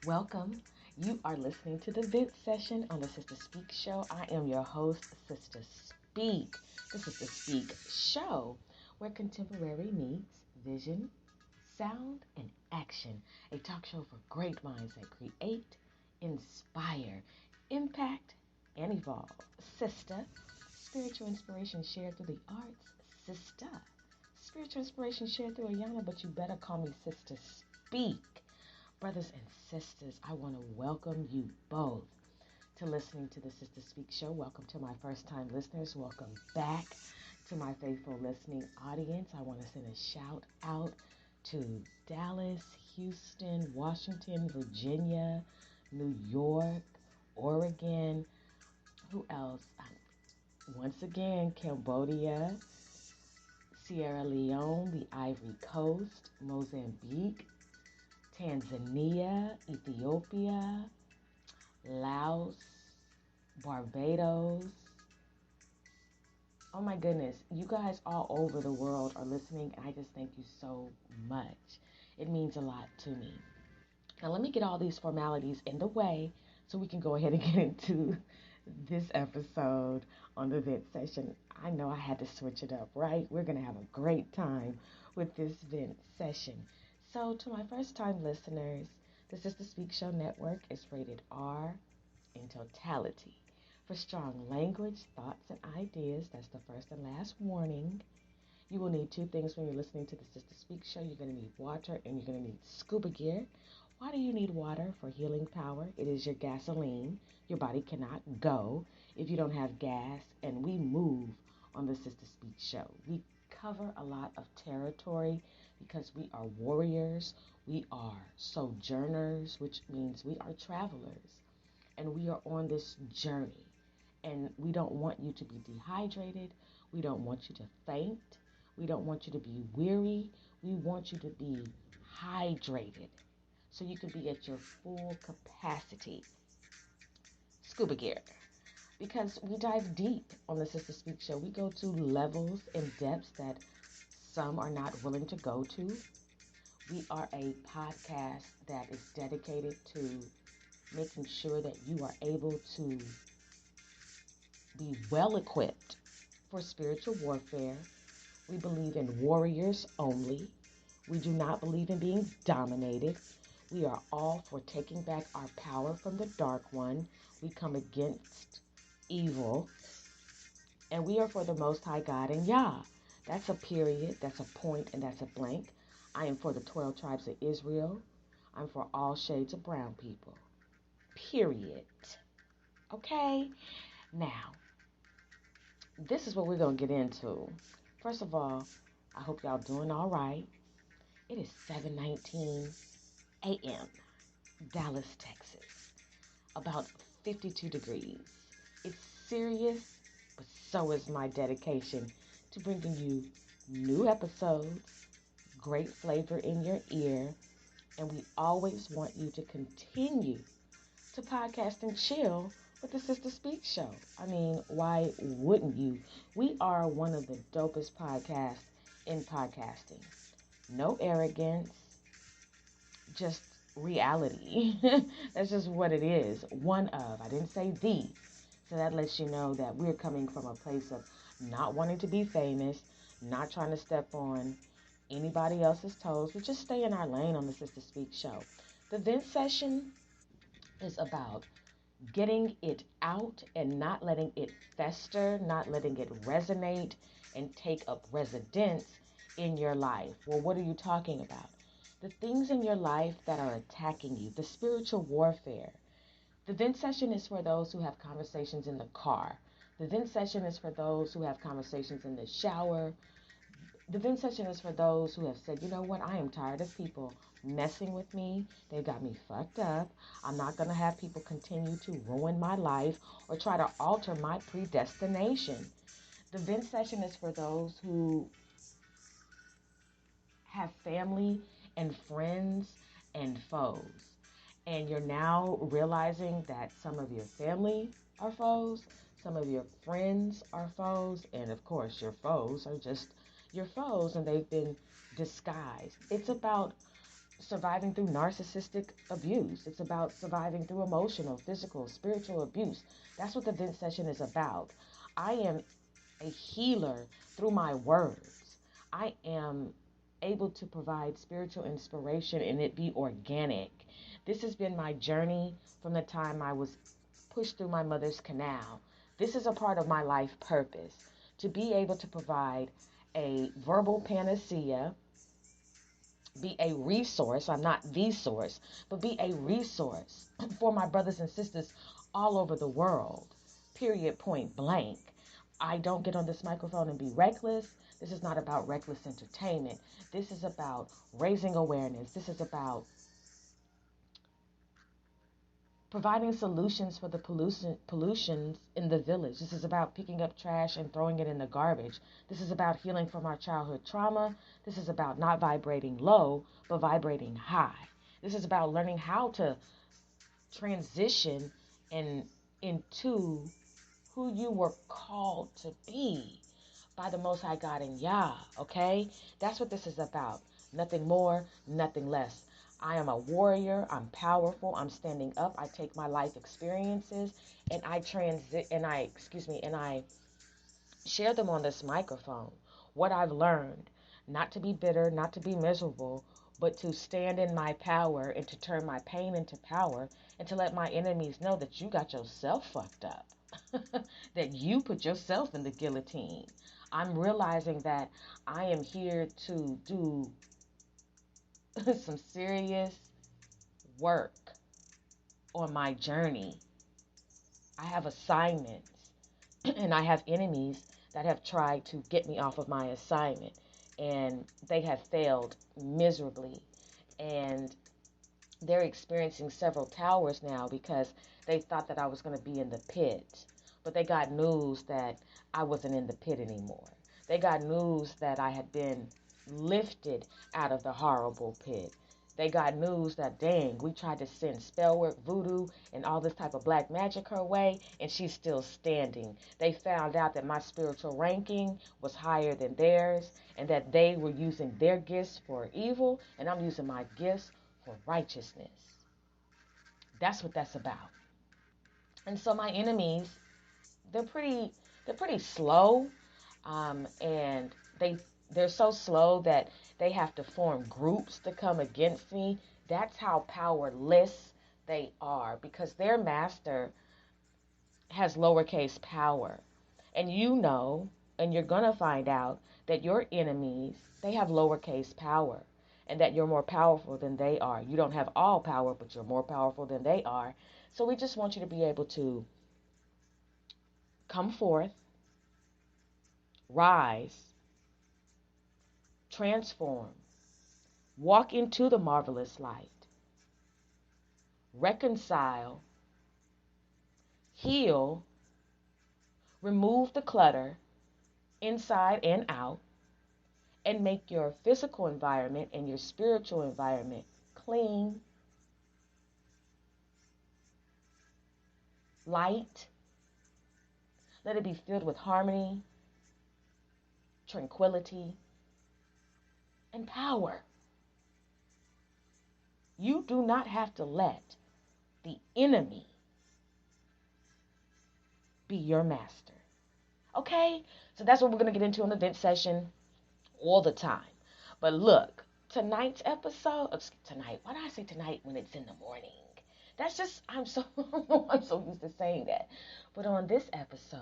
Welcome. You are listening to the Vent Session on the Sister Speak Show. I am your host, Sister Speak. This is the Speak Show, where contemporary meets vision, sound, and action. A talk show for great minds that create, inspire, impact, and evolve. Sister, spiritual inspiration shared through the arts. Sister, spiritual inspiration shared through Ayana, but you better call me Sister Speak. Brothers and sisters, I want to welcome you both to listening to the Sister Speak Show. Welcome to my first time listeners. Welcome back to my faithful listening audience. I want to send a shout out to Dallas, Houston, Washington, Virginia, New York, Oregon. Who else? Once again, Cambodia, Sierra Leone, the Ivory Coast, Mozambique, Tanzania, Ethiopia, Laos, Barbados. Oh my goodness, you guys all over the world are listening, and I just thank you so much. It means a lot to me. Now, let me get all these formalities in the way so we can go ahead and get into this episode on the Vent Session. I know I had to switch it up, right? We're going to have a great time with this Vent Session. So, to my first time listeners, the Sister Speak Show Network is rated R in totality. For strong language, thoughts, and ideas, that's the first and last warning. You will need two things when you're listening to the Sister Speak Show. You're going to need water and you're going to need scuba gear. Why do you need water? For healing power. It is your gasoline. Your body cannot go if you don't have gas, and we move on the Sister Speak Show. We cover a lot of territory because we are warriors. We are sojourners, which means we are travelers, and we are on this journey. And we don't want you to be dehydrated. We don't want you to faint. We don't want you to be weary. We want you to be hydrated so you can be at your full capacity. Scuba gear. Because we dive deep on the Sister Speak Show. We go to levels and depths that some are not willing to go to. We are a podcast that is dedicated to making sure that you are able to be well equipped for spiritual warfare. We believe in warriors only. We do not believe in being dominated. We are all for taking back our power from the dark one. We come against evil. And we are for the Most High God and Yah. That's a period, that's a point, and that's a blank. I am for the 12 tribes of Israel. I'm for all shades of brown people. Period. Okay? Now, this is what we're going to get into. First of all, I hope y'all doing all right. It is 7:19 a.m. Dallas, Texas. About 52 degrees. It's serious, but so is my dedication to bringing you new episodes, great flavor in your ear, and we always want you to continue to podcast and chill with the Sister Speak Show. I mean, why wouldn't you? We are one of the dopest podcasts in podcasting. No arrogance, just reality. That's just what it is. One of. I didn't say the. So that lets you know that we're coming from a place of not wanting to be famous, not trying to step on anybody else's toes. We just stay in our lane on the Sister Speak Show. The Vent Session is about getting it out and not letting it fester, not letting it resonate and take up residence in your life. Well, what are you talking about? The things in your life that are attacking you, the spiritual warfare. The Vent Session is for those who have conversations in the car. The Vent Session is for those who have conversations in the shower. The Vent Session is for those who have said, you know what, I am tired of people messing with me. They got me fucked up. I'm not going to have people continue to ruin my life or try to alter my predestination. The Vent Session is for those who have family and friends and foes. And you're now realizing that some of your family are foes, some of your friends are foes, and of course your foes are just your foes and they've been disguised. It's about surviving through narcissistic abuse. It's about surviving through emotional, physical, spiritual abuse. That's what the vent session is about. I am a healer through my words. I am able to provide spiritual inspiration and it be organic. This has been my journey from the time I was pushed through my mother's canal. This is a part of my life purpose to be able to provide a verbal panacea, be a resource. I'm not the source, but be a resource for my brothers and sisters all over the world. Period, point blank. I don't get on this microphone and be reckless. This is not about reckless entertainment. This is about raising awareness. This is about providing solutions for the pollutions in the village. This is about picking up trash and throwing it in the garbage. This is about healing from our childhood trauma. This is about not vibrating low, but vibrating high. This is about learning how to transition into who you were called to be by the Most High God and Yah, okay? That's what this is about. Nothing more, nothing less. I am a warrior. I'm powerful. I'm standing up. I take my life experiences and I share them on this microphone. What I've learned, not to be bitter, not to be miserable, but to stand in my power and to turn my pain into power and to let my enemies know that you got yourself fucked up, that you put yourself in the guillotine. I'm realizing that I am here to do some serious work on my journey. I have assignments and I have enemies that have tried to get me off of my assignment and they have failed miserably. And they're experiencing several towers now because they thought that I was going to be in the pit. But they got news that I wasn't in the pit anymore. They got news that I had been lifted out of the horrible pit. They got news that, dang, we tried to send spell work, voodoo, and all this type of black magic her way, and she's still standing. They found out that my spiritual ranking was higher than theirs, and that they were using their gifts for evil, and I'm using my gifts for righteousness. That's what that's about. And so my enemies, they're pretty they're pretty slow, and they're so slow that they have to form groups to come against me. That's how powerless they are because their master has lowercase power. And you know, and you're going to find out that your enemies, they have lowercase power and that you're more powerful than they are. You don't have all power, but you're more powerful than they are. So we just want you to be able to come forth, rise, transform, walk into the marvelous light, reconcile, heal, remove the clutter inside and out, and make your physical environment and your spiritual environment clean, light. Let it be filled with harmony, tranquility, and power. You do not have to let the enemy be your master. Okay? So that's what we're going to get into in the vent session all the time. But look, tonight's episode, tonight, why do I say tonight when it's in the morning? That's just, I'm so used to saying that. But on this episode,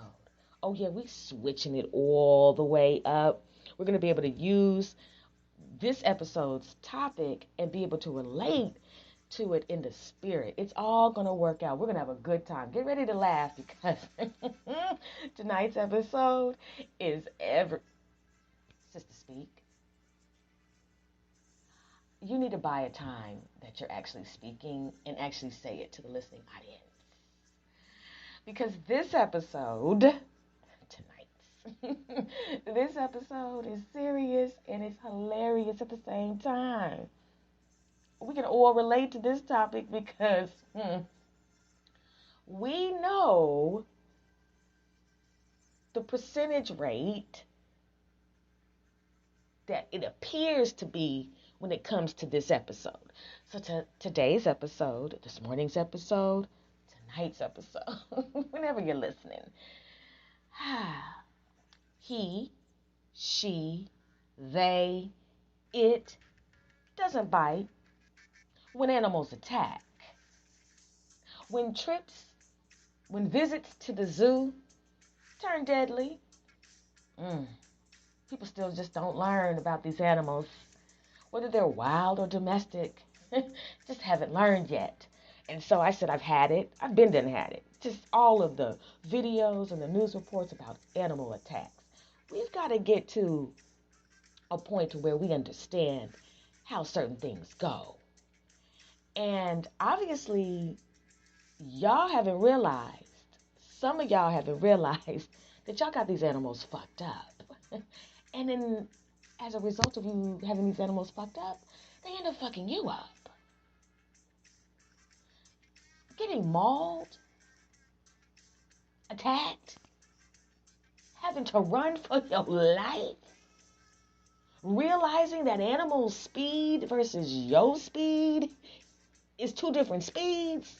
oh yeah, we switching it all the way up. We're going to be able to use this episode's topic and be able to relate to it in the spirit. It's all going to work out. We're going to have a good time. Get ready to laugh because tonight's episode is Sister Speak. You need to buy a time that you're actually speaking and actually say it to the listening audience. Because this episode, tonight's, this episode is serious and it's hilarious at the same time. We can all relate to this topic because we know the percentage rate that it appears to be when it comes to this episode. So today's episode, this morning's episode, tonight's episode, whenever you're listening. He, she, they, it doesn't bite when animals attack. When trips, when visits to the zoo turn deadly. People still just don't learn about these animals. Whether they're wild or domestic, just haven't learned yet. And so I said, I've had it. I've been done had it. Just all of the videos and the news reports about animal attacks. We've got to get to a point to where we understand how certain things go. And obviously, y'all haven't realized, some of y'all haven't realized that y'all got these animals fucked up. And then, as a result of you having these animals fucked up, they end up fucking you up. Getting mauled, attacked, having to run for your life, realizing that animal speed versus your speed is two different speeds,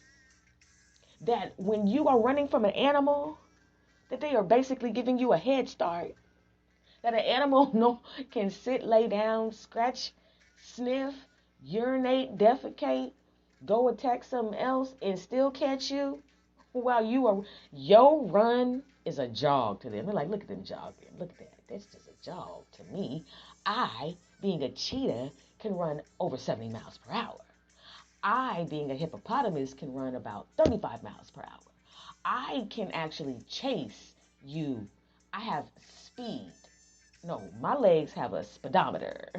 that when you are running from an animal, that they are basically giving you a head start, that an animal can sit, lay down, scratch, sniff, urinate, defecate, go attack something else and still catch you while your run is a jog to them. They're like, look at them jogging. Look at that. That's just a jog to me. I, being a cheetah, can run over 70 miles per hour. I, being a hippopotamus, can run about 35 miles per hour. I can actually chase you. I have speed. No, my legs have a speedometer,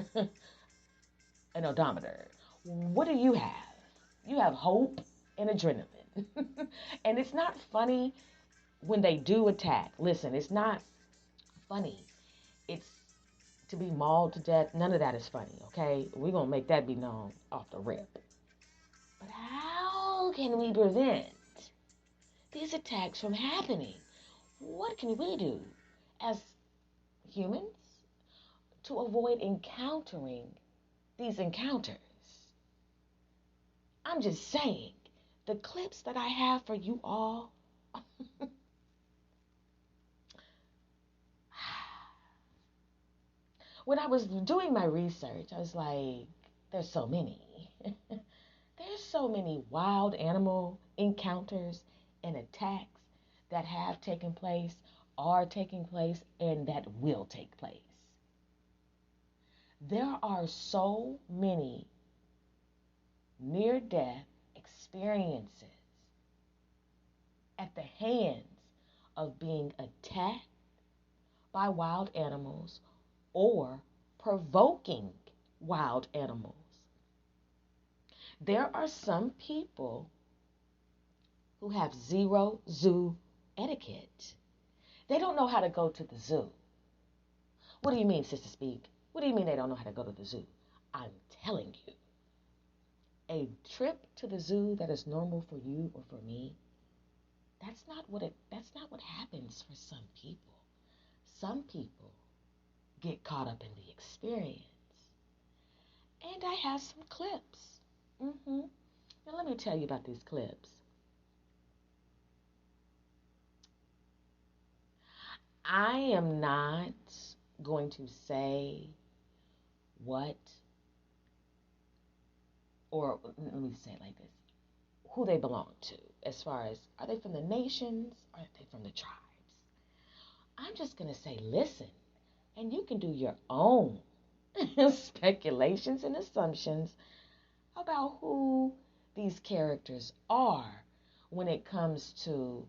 an odometer. What do you have? You have hope and adrenaline. And it's not funny when they do attack. Listen, it's not funny. It's to be mauled to death. None of that is funny, okay? We're going to make that be known off the rip. But how can we prevent these attacks from happening? What can we do as humans to avoid encountering these encounters? I'm just saying, the clips that I have for you all, when I was doing my research, I was like, there's so many. There's so many wild animal encounters and attacks that have taken place, are taking place, and that will take place. There are so many near-death experiences at the hands of being attacked by wild animals or provoking wild animals. There are some people who have zero zoo etiquette. They don't know how to go to the zoo. What do you mean, Sister Speak? What do you mean they don't know how to go to the zoo? I'm telling you, a trip to the zoo that is normal for you or for me, that's not what happens for some people. Some people get caught up in the experience. And I have some clips. Now let me tell you about these clips. I am not going to say what, or let me say it like this, who they belong to, as far as, are they from the nations or are they from the tribes? I'm just going to say, listen, and you can do your own speculations and assumptions about who these characters are when it comes to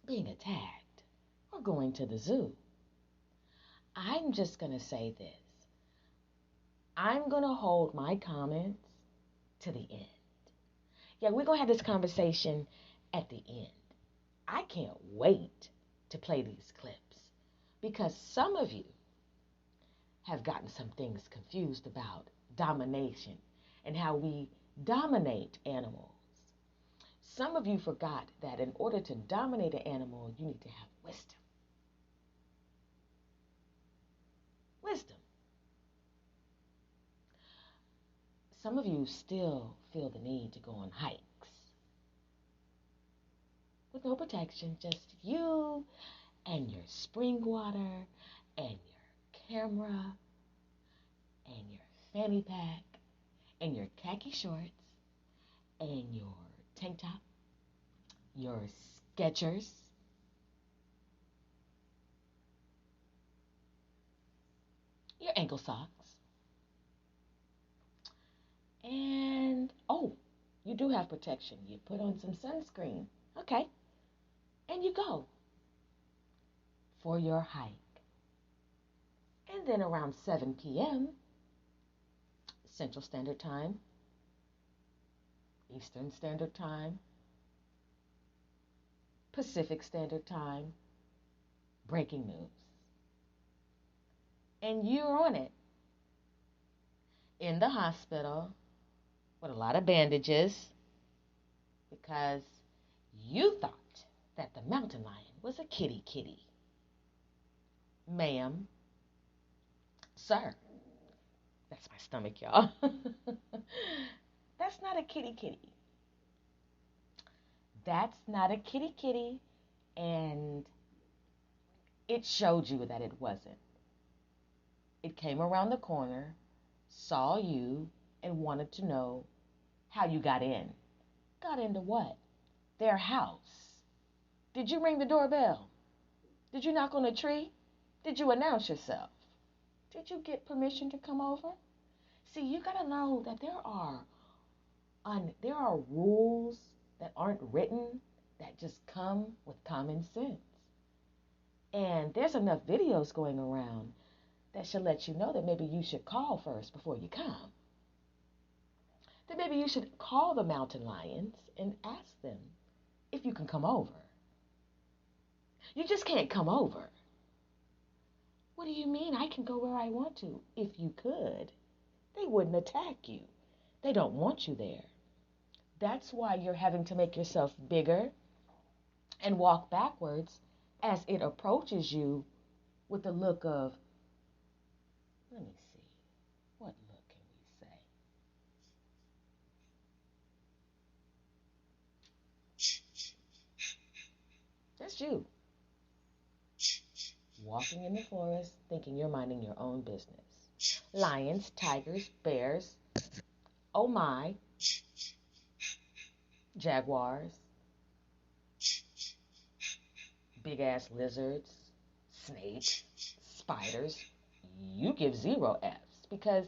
being attacked or going to the zoo. I'm just going to say this. I'm going to hold my comments to the end. Yeah, we're going to have this conversation at the end. I can't wait to play these clips because some of you have gotten some things confused about domination and how we dominate animals. Some of you forgot that in order to dominate an animal, you need to have wisdom. Wisdom. Some of you still feel the need to go on hikes with no protection, just you and your spring water and your camera and your fanny pack and your khaki shorts and your tank top, your Skechers, your ankle socks, and oh, you do have protection. You put on some sunscreen, okay, and you go for your hike. And then around 7 p.m. Central Standard Time, Eastern Standard Time, Pacific Standard Time, breaking news. And you're on it in the hospital with a lot of bandages because you thought that the mountain lion was a kitty. Ma'am, sir, that's my stomach, y'all. That's not a kitty. That's not a kitty, and it showed you that it wasn't. It came around the corner, saw you, and wanted to know how you got in. Got into what? Their house. Did you ring the doorbell? Did you knock on a tree? Did you announce yourself? Did you get permission to come over? See, you gotta know that there are rules that aren't written that just come with common sense. And there's enough videos going around that should let you know that maybe you should call first before you come. That maybe you should call the mountain lions and ask them if you can come over. You just can't come over. What do you mean? I can go where I want to. If you could, they wouldn't attack you. They don't want you there. That's why you're having to make yourself bigger and walk backwards as it approaches you with a look of, let me see, what look can we say? Just you. Walking in the forest, thinking you're minding your own business. Lions, tigers, bears, oh my, jaguars, big ass lizards, snakes, spiders. You give 0 F's because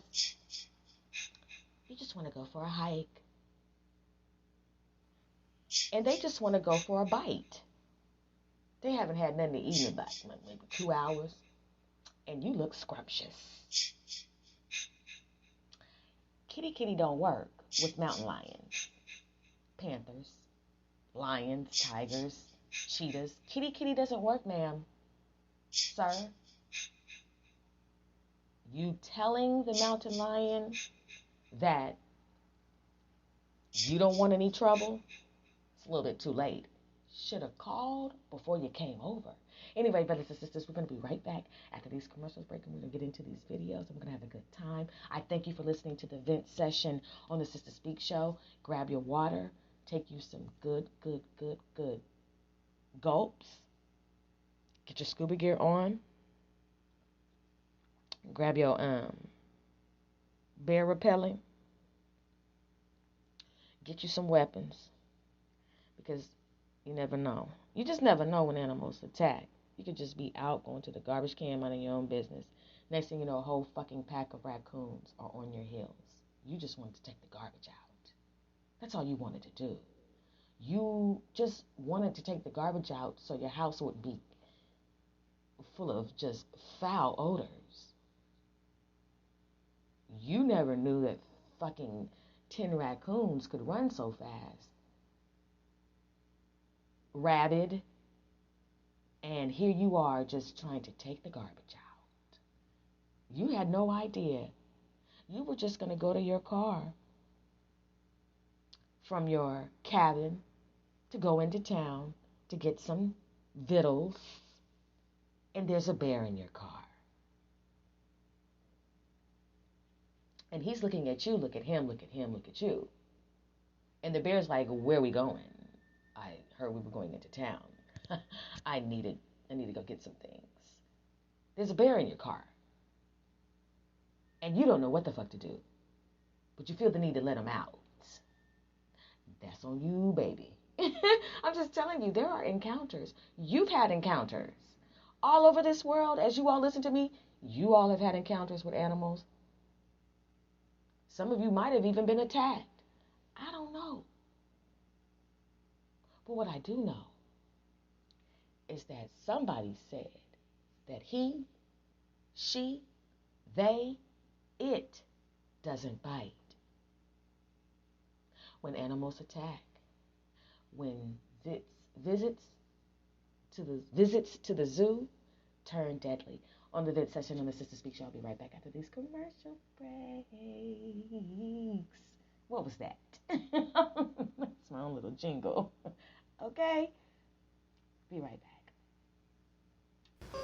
you just want to go for a hike. And they just want to go for a bite. They haven't had nothing to eat in about maybe 2 hours. And you look scrumptious. Kitty don't work with mountain lions, panthers, lions, tigers, cheetahs. Kitty doesn't work, ma'am. Sir, you telling the mountain lion that you don't want any trouble, it's a little bit too late. Should have called before you came over. Anyway, brothers and sisters, we're going to be right back after these commercials break, and we're going to get into these videos. I'm going to have a good time. I thank you for listening to the vent session on the Sister Speak Show. Grab your water. Take you some good gulps. Get your scuba gear on. Grab your bear repellent. Get you some weapons, because you never know. You just never know when animals attack. You could just be out going to the garbage can, minding your own business. Next thing you know, a whole fucking pack of raccoons are on your heels. You just wanted to take the garbage out. That's all you wanted to do. You just wanted to take the garbage out so your house would be full of just foul odors. You never knew that fucking 10 raccoons could run so fast. Rabid. And here you are just trying to take the garbage out. You had no idea. You were just going to go to your car from your cabin to go into town to get some victuals, and there's a bear in your car. And he's looking at you, look at him, look at him, look at you. And the bear's like, where are we going? I heard we were going into town. I need to go get some things. There's a bear in your car. And you don't know what the fuck to do. But you feel the need to let him out. That's on you, baby. I'm just telling you, there are encounters. You've had encounters. All over this world, as you all listen to me, you all have had encounters with animals. Some of you might have even been attacked. I don't know. But what I do know is that somebody said that he, she, they, it doesn't bite. When animals attack, when visits to the zoo turn deadly. On the Vid Session on the Sister Speak Show, I'll be right back after these commercial breaks. What was that? That's my own little jingle. Okay? Be right back.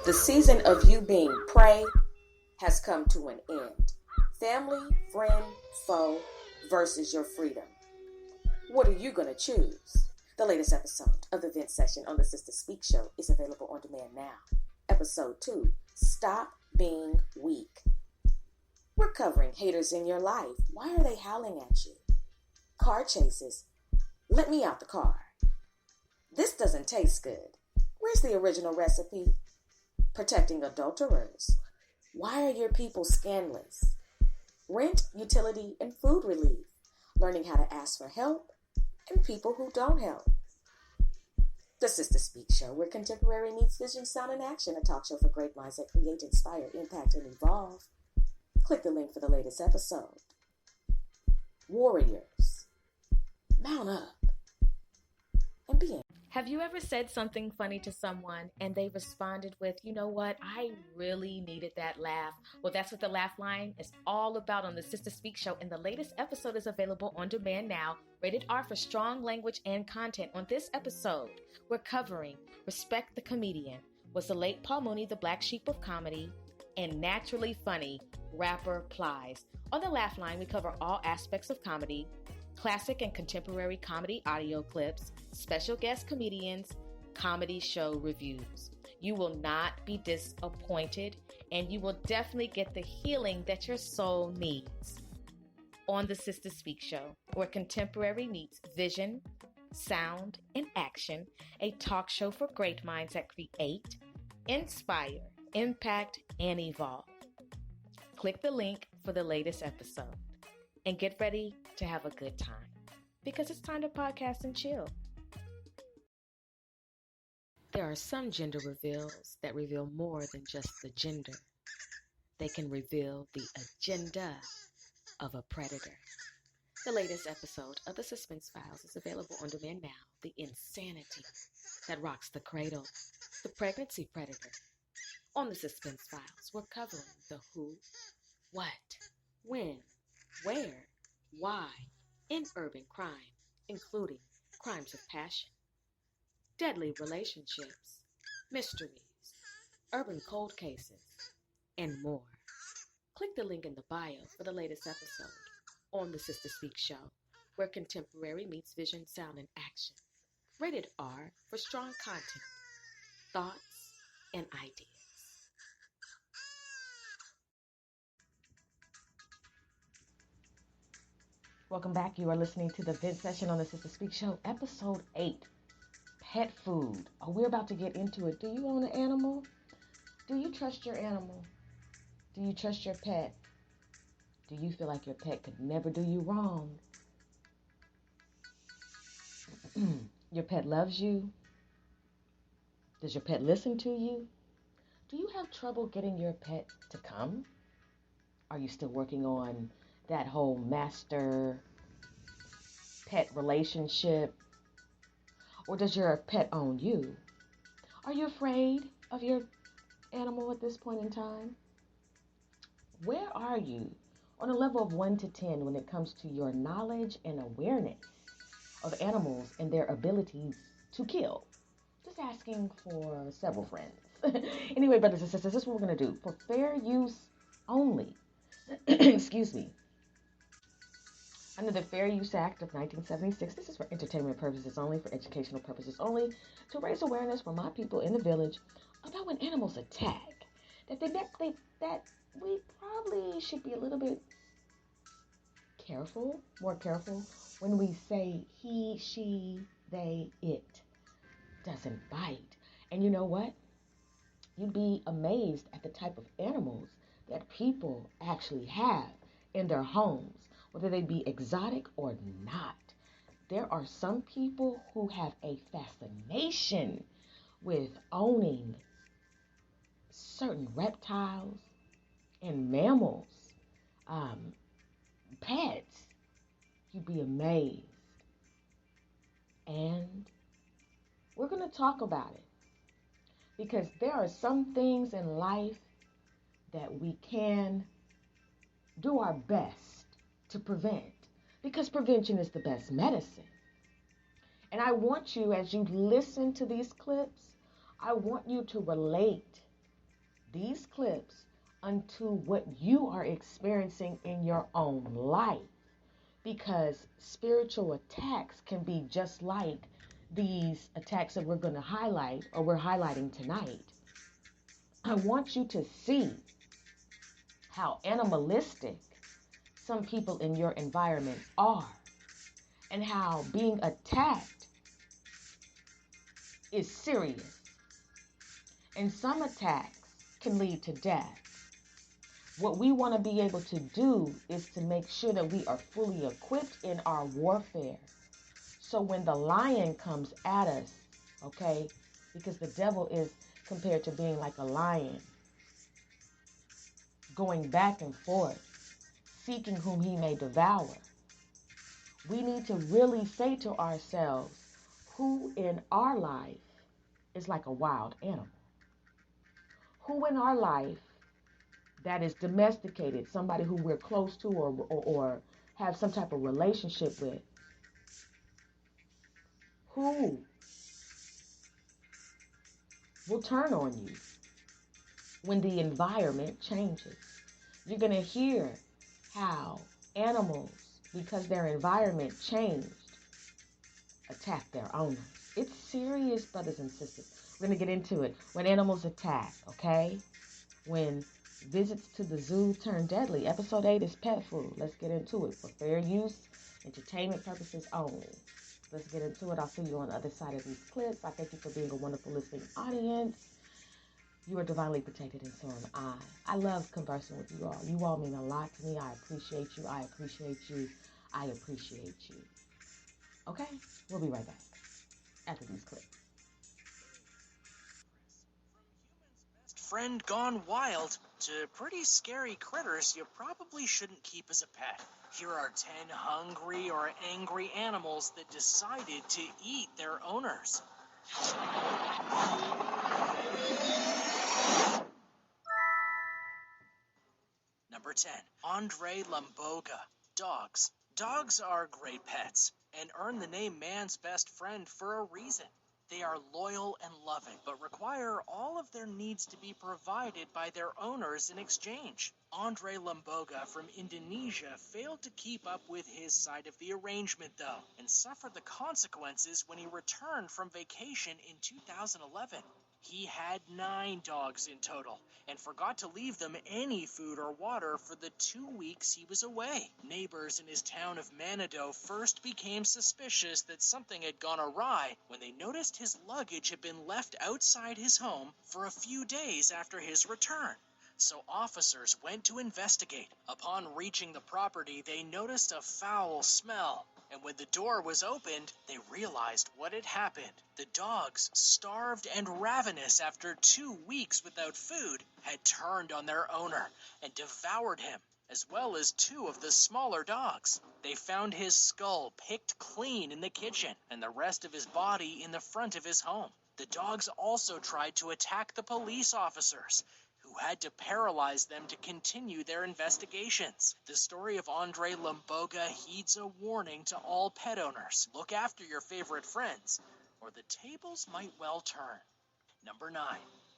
The season of you being prey has come to an end. Family, friend, foe versus your freedom. What are you going to choose? The latest episode of the Vid Session on the Sister Speak Show is available on demand now. Episode 2, Stop Being Weak. We're covering haters in your life. Why are they howling at you? Car chases. Let me out the car. This doesn't taste good. Where's the original recipe? Protecting adulterers. Why are your people scandalous? Rent, utility, and food relief. Learning how to ask for help and people who don't help. The Sister Speak Show, where contemporary meets vision, sound, and action. A talk show for great minds that create, inspire, impact, and evolve. Click the link for the latest episode. Warriors, mount up and be in. Have you ever said something funny to someone and they responded with, you know what, I really needed that laugh? Well, that's what the Laugh Line is all about on the Sister Speak Show, and the latest episode is available on demand now, rated R for strong language and content. On this episode, we're covering Respect the Comedian. Was the late Paul Mooney the black sheep of comedy? And naturally funny rapper Plies. On the Laugh Line, we cover all aspects of comedy, classic and contemporary comedy audio clips, special guest comedians, comedy show reviews. You will not be disappointed, and you will definitely get the healing that your soul needs. On the Sister Speak Show, where contemporary meets vision, sound, and action, a talk show for great minds that create, inspire, impact, and evolve. Click the link for the latest episode and get ready to have a good time, because it's time to podcast and chill. There are some gender reveals that reveal more than just the gender. They can reveal the agenda of a predator. The latest episode of The Suspense Files is available on demand now. The insanity that rocks the cradle. The pregnancy predator. On The Suspense Files, we're covering the who, what, when, where, why in urban crime, including crimes of passion, deadly relationships, mysteries, urban cold cases, and more. Click the link in the bio for the latest episode on the Sister Speak Show, where contemporary meets vision, sound, and action. Rated R for strong content, thoughts, and ideas. Welcome back. You are listening to the Vid Session on the Sister Speak Show, episode 8, pet food. Oh, we're about to get into it. Do you own an animal? Do you trust your animal? Do you trust your pet? Do you feel like your pet could never do you wrong? Your pet loves you? Does your pet listen to you? Do you have trouble getting your pet to come? Are you still working on that whole master pet relationship? Or does your pet own you? Are you afraid of your animal at this point in time? Where are you on a level of 1 to 10 when it comes to your knowledge and awareness of animals and their abilities to kill? Just asking for several friends. Anyway, brothers and sisters, this is what we're going to do. For fair use only, excuse me, Under the Fair Use Act of 1976, this is for entertainment purposes only, for educational purposes only, to raise awareness for my people in the village about when animals attack. That we probably should be a little bit careful, more careful, when we say he, she, they, it doesn't bite. And you know what? You'd be amazed at the type of animals that people actually have in their homes, whether they be exotic or not. There are some people who have a fascination with owning certain reptiles and mammals, um, pets. You'd be amazed. And we're going to talk about it because there are some things in life that we can do our best to prevent because prevention is the best medicine. And I want you, as you listen to these clips, I want you to relate these clips unto what you are experiencing in your own life. Because spiritual attacks can be just like these attacks that we're going to highlight or we're highlighting tonight. I want you to see how animalistic some people in your environment are and how being attacked is serious. And some attacks can lead to death. What we want to be able to do is to make sure that we are fully equipped in our warfare. So when the lion comes at us, okay, because the devil is compared to being like a lion, going back and forth, seeking whom he may devour. We need to really say to ourselves, who in our life is like a wild animal? Who in our life that is domesticated, somebody who we're close to or have some type of relationship with, who will turn on you when the environment changes? You're going to hear how animals, because their environment changed, attack their owners. It's serious, brothers and sisters. We're going to get into it. When animals attack, okay? When visits to the zoo turn deadly. Episode 8 is pet food. Let's get into it. For fair use, entertainment purposes only. Let's get into it. I'll see you on the other side of these clips. I thank you for being a wonderful listening audience. You are divinely protected, and so am I. I love conversing with you all. You all mean a lot to me. I appreciate you. I appreciate you. I appreciate you. Okay? We'll be right back after these clips. Friend gone wild to pretty scary critters you probably shouldn't keep as a pet. Here are 10 hungry or angry animals that decided to eat their owners. Number 10. Andre Lumboga. Dogs. Dogs are great pets and earn the name man's best friend for a reason. They are loyal and loving, but require all of their needs to be provided by their owners in exchange. Andre Lumboga from Indonesia failed to keep up with his side of the arrangement, though, and suffered the consequences when he returned from vacation in 2011. He had 9 dogs in total, and forgot to leave them any food or water for the 2 weeks he was away. Neighbors in his town of Manado first became suspicious that something had gone awry when they noticed his luggage had been left outside his home for a few days after his return. So officers went to investigate. Upon reaching the property, they noticed a foul smell. And when the door was opened, they realized what had happened. The dogs, starved and ravenous after 2 weeks without food, had turned on their owner and devoured him, as well as 2 of the smaller dogs. They found his skull picked clean in the kitchen and the rest of his body in the front of his home. The dogs also tried to attack the police officers, who had to paralyze them to continue their investigations. The story of Andre Lumboga heeds a warning to all pet owners. Look after your favorite friends, or the tables might well turn. Number 9.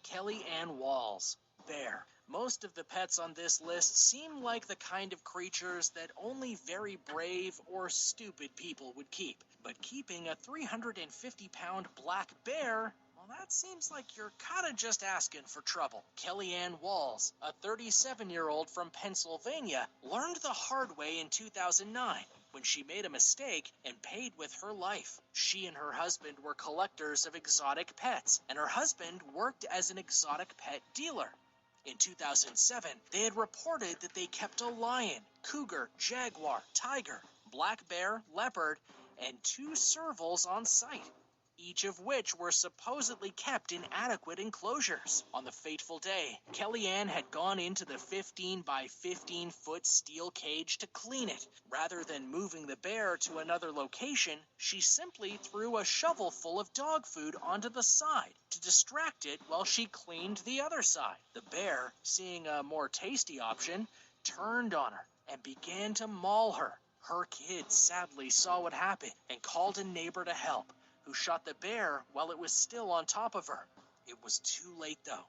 Kelly Ann Walls. Bear. Most of the pets on this list seem like the kind of creatures that only very brave or stupid people would keep. But keeping a 350-pound black bear, well, that seems like you're kind of just asking for trouble. Kellyanne Walls, a 37-year-old from Pennsylvania, learned the hard way in 2009 when she made a mistake and paid with her life. She and her husband were collectors of exotic pets, and her husband worked as an exotic pet dealer. In 2007, they had reported that they kept a lion, cougar, jaguar, tiger, black bear, leopard, and 2 servals on site, each of which were supposedly kept in adequate enclosures. On the fateful day, Kellyanne had gone into the 15 by 15 foot steel cage to clean it. Rather than moving the bear to another location, she simply threw a shovel full of dog food onto the side to distract it while she cleaned the other side. The bear, seeing a more tasty option, turned on her and began to maul her. Her kids sadly saw what happened and called a neighbor to help, who shot the bear while it was still on top of her. It was too late, though,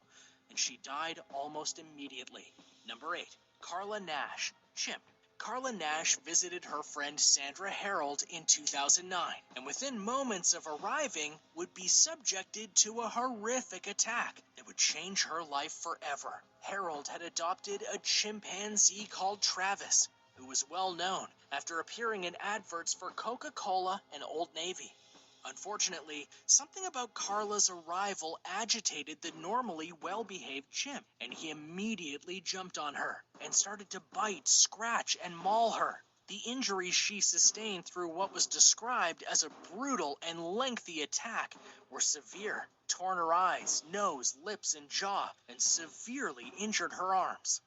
and she died almost immediately. Number 8. Carla Nash, chimp. Carla Nash visited her friend Sandra Harold in 2009, and within moments of arriving would be subjected to a horrific attack that would change her life forever. Harold had adopted a chimpanzee called Travis, who was well known after appearing in adverts for Coca-Cola and Old Navy. Unfortunately, something about Carla's arrival agitated the normally well-behaved chimp, and he immediately jumped on her and started to bite, scratch, and maul her. The injuries she sustained through what was described as a brutal and lengthy attack were severe. Torn her eyes, nose, lips, and jaw, and severely injured her arms.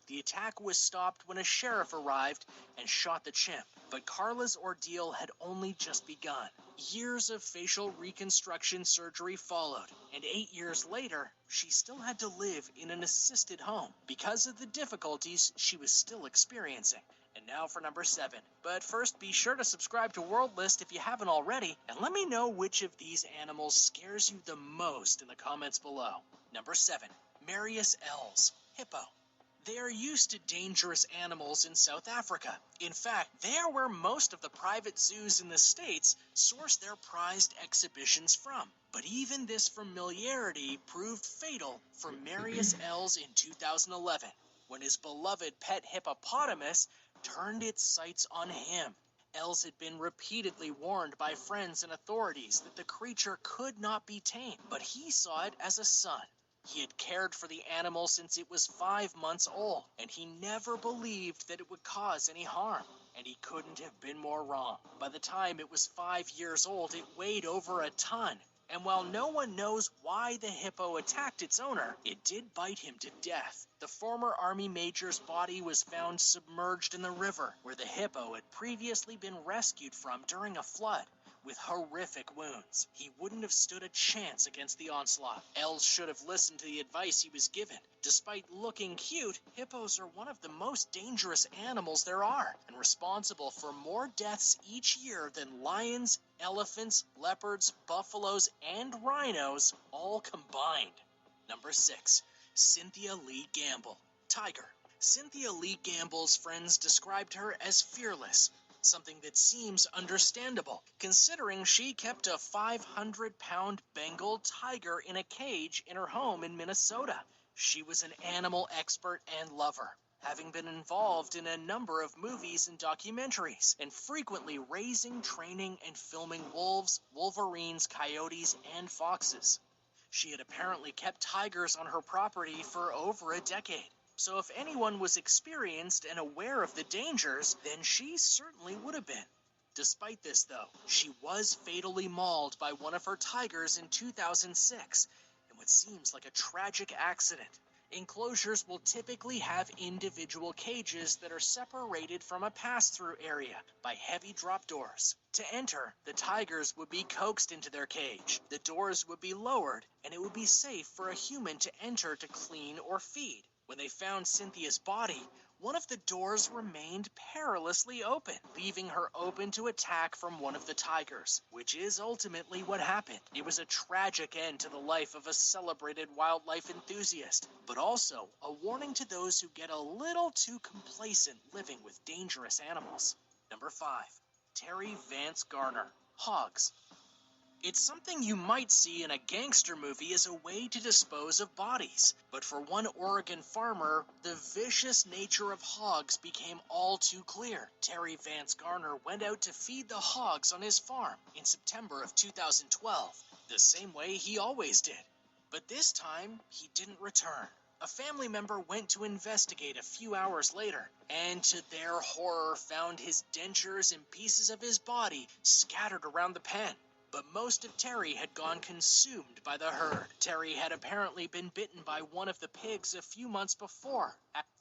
The attack was stopped when a sheriff arrived and shot the chimp, but Carla's ordeal had only just begun. Years of facial reconstruction surgery followed, and 8 years later, she still had to live in an assisted home because of the difficulties she was still experiencing. And now for number 7. But first, be sure to subscribe to World List if you haven't already, and let me know which of these animals scares you the most in the comments below. Number 7. Marius Els, hippo. They are used to dangerous animals in South Africa. In fact, they are where most of the private zoos in the States source their prized exhibitions from. But even this familiarity proved fatal for Marius Els in 2011, when his beloved pet hippopotamus turned its sights on him. Els had been repeatedly warned by friends and authorities that the creature could not be tamed, but he saw it as a son. He had cared for the animal since it was 5 months old, and he never believed that it would cause any harm. And he couldn't have been more wrong. By the time it was 5 years old, it weighed over a ton. And while no one knows why the hippo attacked its owner, it did bite him to death. The former Army major's body was found submerged in the river, where the hippo had previously been rescued from during a flood, with horrific wounds. He wouldn't have stood a chance against the onslaught. Els should have listened to the advice he was given. Despite looking cute, hippos are one of the most dangerous animals there are, and responsible for more deaths each year than lions, elephants, leopards, buffaloes, and rhinos all combined. Number 6. Cynthia Lee Gamble, tiger. Cynthia Lee Gamble's friends described her as fearless, something that seems understandable, considering she kept a 500-pound Bengal tiger in a cage in her home in Minnesota. She was an animal expert and lover, having been involved in a number of movies and documentaries, and frequently raising, training, and filming wolves, wolverines, coyotes, and foxes. She had apparently kept tigers on her property for over a decade. So if anyone was experienced and aware of the dangers, then she certainly would have been. Despite this, though, she was fatally mauled by one of her tigers in 2006 in what seems like a tragic accident. Enclosures will typically have individual cages that are separated from a pass-through area by heavy drop doors. To enter, the tigers would be coaxed into their cage, the doors would be lowered, and it would be safe for a human to enter to clean or feed. When they found Cynthia's body, one of the doors remained perilously open, leaving her open to attack from one of the tigers, which is ultimately what happened. It was a tragic end to the life of a celebrated wildlife enthusiast, but also a warning to those who get a little too complacent living with dangerous animals. Number 5. Terry Vance Garner, hogs. It's something you might see in a gangster movie as a way to dispose of bodies, but for one Oregon farmer, the vicious nature of hogs became all too clear. Terry Vance Garner went out to feed the hogs on his farm in September of 2012, the same way he always did. But this time, he didn't return. A family member went to investigate a few hours later, and to their horror found his dentures and pieces of his body scattered around the pen. But most of Terry had gone consumed by the herd. Terry had apparently been bitten by one of the pigs a few months before,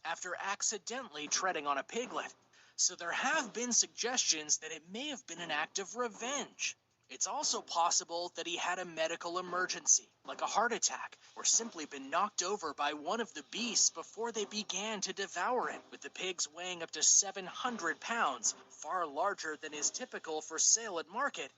after accidentally treading on a piglet. So there have been suggestions that it may have been an act of revenge. It's also possible that he had a medical emergency, like a heart attack, or simply been knocked over by one of the beasts before they began to devour it. With the pigs weighing up to 700 pounds, far larger than is typical for sale at market,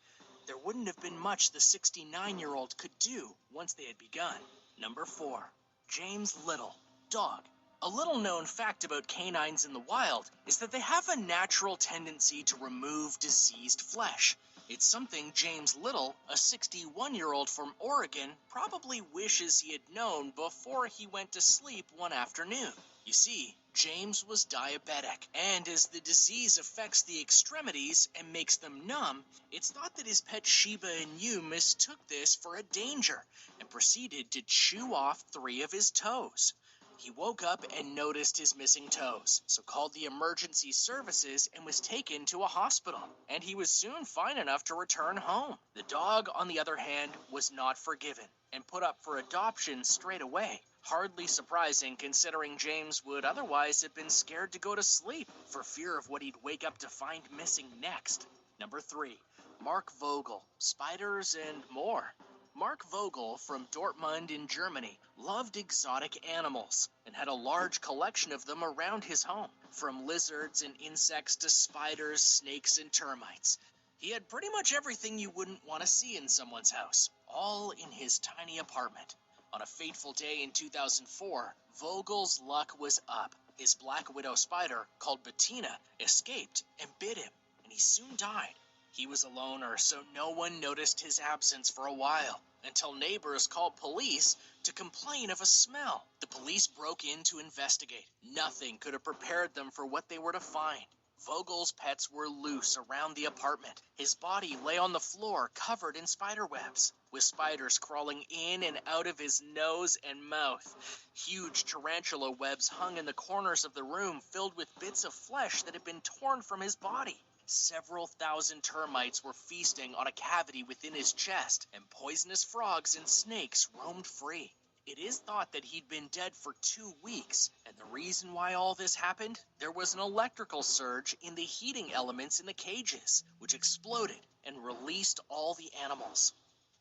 there wouldn't have been much the 69-year-old could do once they had begun. Number 4. James Little, dog. A little-known fact about canines in the wild is that they have a natural tendency to remove diseased flesh. It's something James Little, a 61-year-old from Oregon, probably wishes he had known before he went to sleep one afternoon. You see, James was diabetic, and as the disease affects the extremities and makes them numb, it's thought that his pet Shiba Inu mistook this for a danger and proceeded to chew off 3 of his toes. He woke up and noticed his missing toes, so called the emergency services and was taken to a hospital, and he was soon fine enough to return home. The dog, on the other hand, was not forgiven and put up for adoption straight away. Hardly surprising considering James would otherwise have been scared to go to sleep for fear of what he'd wake up to find missing next. Number 3. Mark Vogel, spiders and more. Mark Vogel from Dortmund in Germany loved exotic animals and had a large collection of them around his home, from lizards and insects to spiders, snakes, and termites. He had pretty much everything you wouldn't want to see in someone's house, all in his tiny apartment. On a fateful day in 2004, Vogel's luck was up. His black widow spider, called Bettina, escaped and bit him, and he soon died. He was a loner, so no one noticed his absence for a while, until neighbors called police to complain of a smell. The police broke in to investigate. Nothing could have prepared them for what they were to find. Vogel's pets were loose around the apartment. His body lay on the floor, covered in spider webs, with spiders crawling in and out of his nose and mouth. Huge tarantula webs hung in the corners of the room, filled with bits of flesh that had been torn from his body. Several thousand termites were feasting on a cavity within his chest, and poisonous frogs and snakes roamed free. It is thought that he'd been dead for 2 weeks, and the reason why all this happened? There was an electrical surge in the heating elements in the cages, which exploded and released all the animals.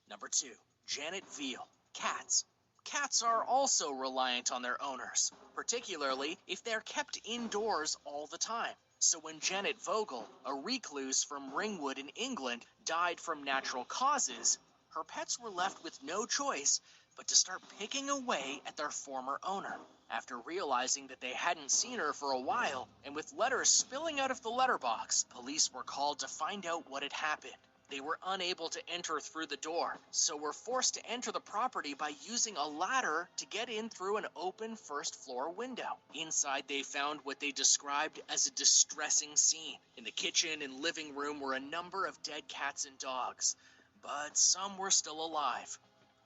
Number 2. Janet Veal, cats. Cats are also reliant on their owners, particularly if they're kept indoors all the time. So when Janet Vogel, a recluse from Ringwood in England, died from natural causes, her pets were left with no choice but to start picking away at their former owner. After realizing that they hadn't seen her for a while, and with letters spilling out of the letterbox, police were called to find out what had happened. They were unable to enter through the door, so were forced to enter the property by using a ladder to get in through an open first-floor window. Inside, they found what they described as a distressing scene. In the kitchen and living room were a number of dead cats and dogs, but some were still alive.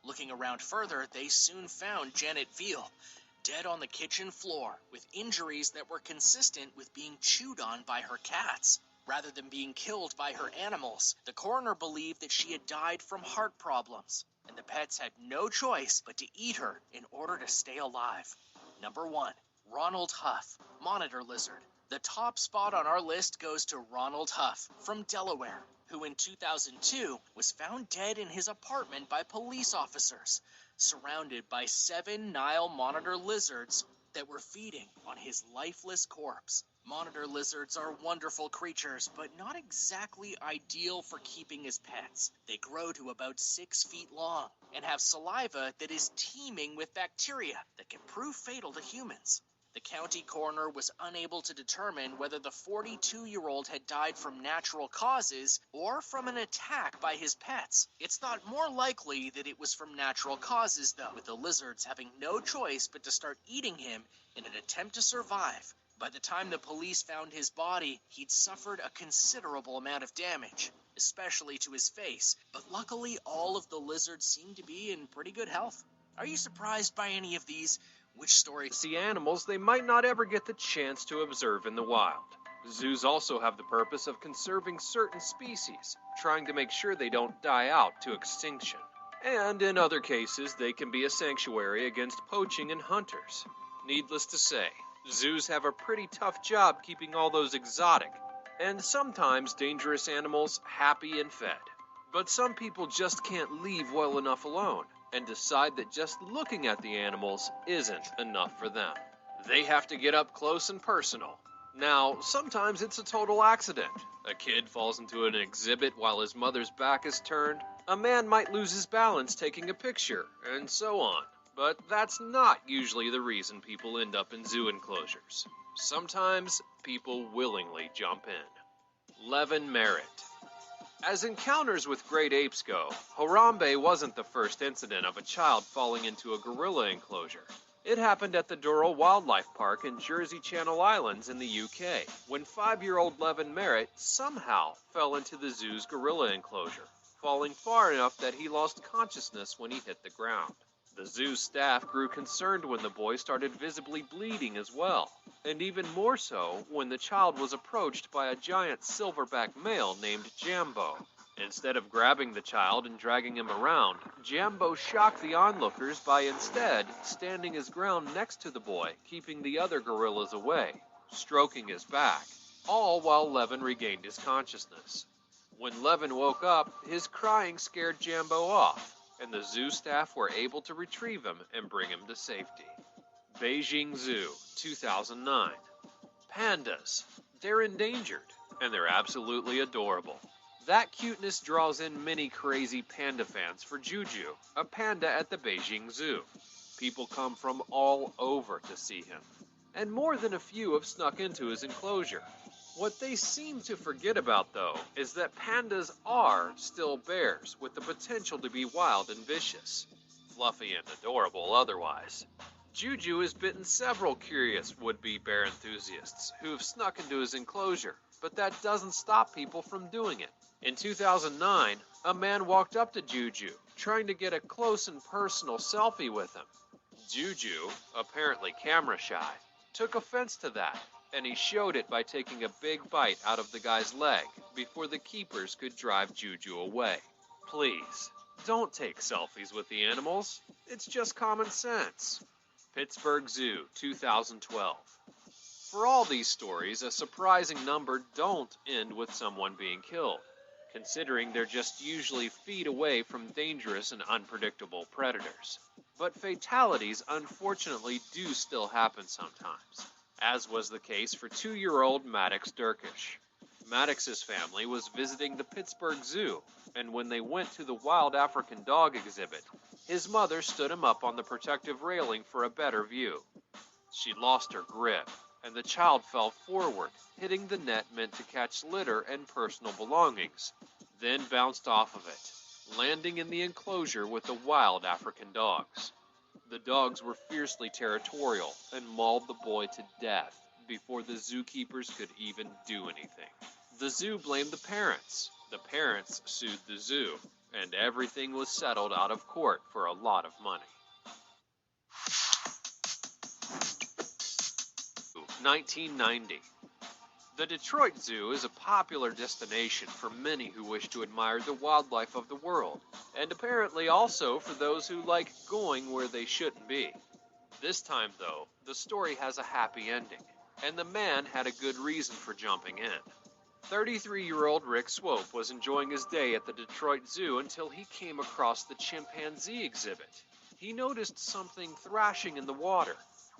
Looking around further, they soon found Janet Veal, dead on the kitchen floor, with injuries that were consistent with being chewed on by her cats. Rather than being killed by her animals, the coroner believed that she had died from heart problems, and the pets had no choice but to eat her in order to stay alive. Number 1. Ronald Huff, monitor lizard. The top spot on our list goes to Ronald Huff from Delaware, who in 2002 was found dead in his apartment by police officers, surrounded by 7 Nile monitor lizards, that were feeding on his lifeless corpse. Monitor lizards are wonderful creatures, but not exactly ideal for keeping as pets. They grow to about 6 feet long and have saliva that is teeming with bacteria that can prove fatal to humans. The county coroner was unable to determine whether the 42-year-old had died from natural causes or from an attack by his pets. It's thought more likely that it was from natural causes, though, with the lizards having no choice but to start eating him in an attempt to survive. By the time the police found his body, he'd suffered a considerable amount of damage, especially to his face, but luckily all of the lizards seemed to be in pretty good health. Are you surprised by any of these? Which story? See animals they might not ever get the chance to observe in the wild. Zoos also have the purpose of conserving certain species, trying to make sure they don't die out to extinction. And in other cases, they can be a sanctuary against poaching and hunters. Needless to say, zoos have a pretty tough job keeping all those exotic, and sometimes dangerous animals happy and fed. But some people just can't leave well enough alone, and decide that just looking at the animals isn't enough for them. They have to get up close and personal. Now, sometimes it's a total accident. A kid falls into an exhibit while his mother's back is turned. A man might lose his balance taking a picture, and so on. But that's not usually the reason people end up in zoo enclosures. Sometimes people willingly jump in. Levin Merritt. As encounters with great apes go, Harambe wasn't the first incident of a child falling into a gorilla enclosure. It happened at the Doral Wildlife Park in Jersey Channel Islands in the UK, when 5-year-old Levin Merritt somehow fell into the zoo's gorilla enclosure, falling far enough that he lost consciousness when he hit the ground. The zoo staff grew concerned when the boy started visibly bleeding as well, and even more so when the child was approached by a giant silverback male named Jambo. Instead of grabbing the child and dragging him around, Jambo shocked the onlookers by instead standing his ground next to the boy, keeping the other gorillas away, stroking his back, all while Levin regained his consciousness. When Levin woke up, his crying scared Jambo off, and the zoo staff were able to retrieve him and bring him to safety. Beijing Zoo, 2009. Pandas. They're endangered, and they're absolutely adorable. That cuteness draws in many crazy panda fans for Juju, a panda at the Beijing Zoo. People come from all over to see him, and more than a few have snuck into his enclosure. What they seem to forget about, though, is that pandas are still bears with the potential to be wild and vicious. Fluffy and adorable otherwise. Juju has bitten several curious would-be bear enthusiasts who have snuck into his enclosure, but that doesn't stop people from doing it. In 2009, a man walked up to Juju, trying to get a close and personal selfie with him. Juju, apparently camera shy, took offense to that, and he showed it by taking a big bite out of the guy's leg before the keepers could drive Juju away. Please, don't take selfies with the animals. It's just common sense. Pittsburgh Zoo, 2012. For all these stories, a surprising number don't end with someone being killed, considering they're just usually feet away from dangerous and unpredictable predators. But fatalities unfortunately do still happen sometimes, as was the case for 2-year-old Maddox Durkish. Maddox's family was visiting the Pittsburgh Zoo, and when they went to the wild African dog exhibit, his mother stood him up on the protective railing for a better view. She lost her grip, and the child fell forward, hitting the net meant to catch litter and personal belongings, then bounced off of it, landing in the enclosure with the wild African dogs. The dogs were fiercely territorial and mauled the boy to death before the zookeepers could even do anything. The zoo blamed the parents. The parents sued the zoo, and everything was settled out of court for a lot of money. 1990. The Detroit Zoo is a popular destination for many who wish to admire the wildlife of the world, and apparently also for those who like going where they shouldn't be. This time, though, the story has a happy ending, and the man had a good reason for jumping in. 33-year-old Rick Swope was enjoying his day at the Detroit Zoo until he came across the chimpanzee exhibit. He noticed something thrashing in the water,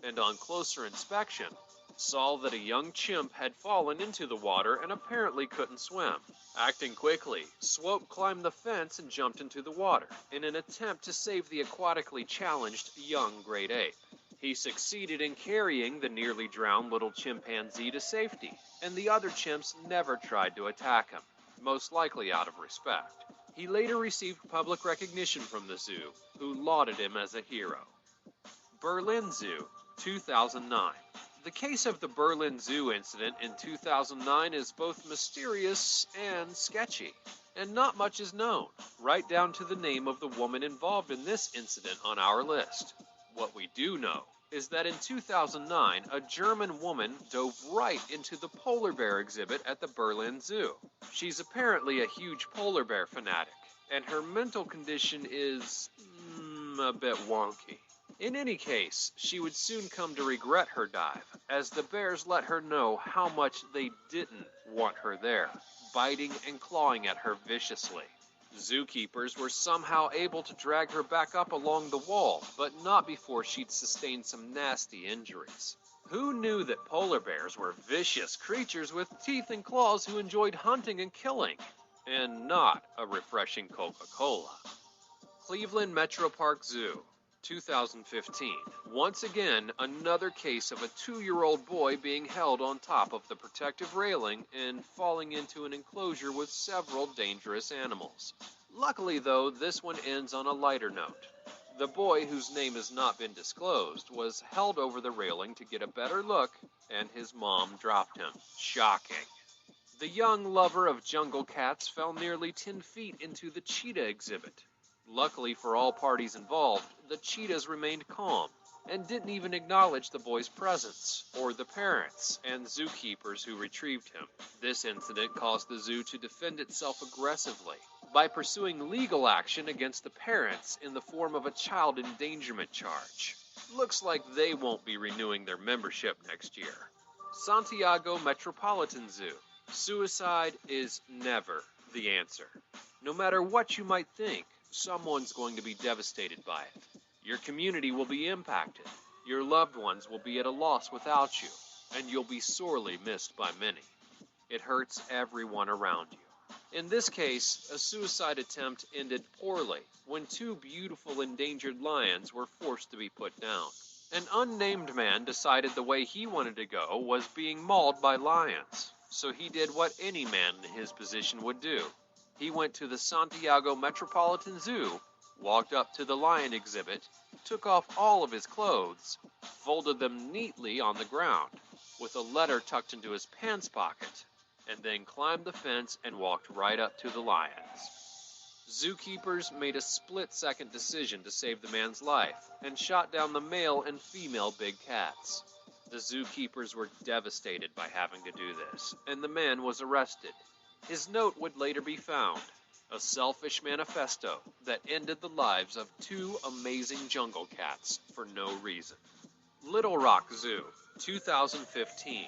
and on closer inspection, saw that a young chimp had fallen into the water and apparently couldn't swim. Acting quickly, Swope climbed the fence and jumped into the water in an attempt to save the aquatically challenged young great ape. He succeeded in carrying the nearly drowned little chimpanzee to safety, and the other chimps never tried to attack him, most likely out of respect. He later received public recognition from the zoo, who lauded him as a hero. Berlin Zoo, 2009. The case of the Berlin Zoo incident in 2009 is both mysterious and sketchy, and not much is known, right down to the name of the woman involved in this incident on our list. What we do know is that in 2009, a German woman dove right into the polar bear exhibit at the Berlin Zoo. She's apparently a huge polar bear fanatic, and her mental condition is a bit wonky. In any case, she would soon come to regret her dive, as the bears let her know how much they didn't want her there, biting and clawing at her viciously. Zookeepers were somehow able to drag her back up along the wall, but not before she'd sustained some nasty injuries. Who knew that polar bears were vicious creatures with teeth and claws who enjoyed hunting and killing, and not a refreshing Coca-Cola? Cleveland Metro Park Zoo, 2015. Once again, another case of a 2-year-old boy being held on top of the protective railing and falling into an enclosure with several dangerous animals. Luckily, though, this one ends on a lighter note. The boy, whose name has not been disclosed, was held over the railing to get a better look, and his mom dropped him. Shocking. The young lover of jungle cats fell nearly 10 feet into the cheetah exhibit. Luckily for all parties involved, the cheetahs remained calm and didn't even acknowledge the boy's presence, or the parents and zookeepers who retrieved him. This incident caused the zoo to defend itself aggressively by pursuing legal action against the parents in the form of a child endangerment charge. Looks like they won't be renewing their membership next year. Santiago Metropolitan Zoo. Suicide is never the answer. No matter what you might think, someone's going to be devastated by it. Your community will be impacted. Your loved ones will be at a loss without you, and you'll be sorely missed by many. It hurts everyone around you. In this case, a suicide attempt ended poorly when 2 beautiful endangered lions were forced to be put down. An unnamed man decided the way he wanted to go was being mauled by lions, so he did what any man in his position would do. He went to the Santiago Metropolitan Zoo, walked up to the lion exhibit, took off all of his clothes, folded them neatly on the ground, with a letter tucked into his pants pocket, and then climbed the fence and walked right up to the lions. Zookeepers made a split-second decision to save the man's life, and shot down the male and female big cats. The zookeepers were devastated by having to do this, and the man was arrested. His note would later be found, a selfish manifesto that ended the lives of 2 amazing jungle cats for no reason. Little Rock Zoo, 2015.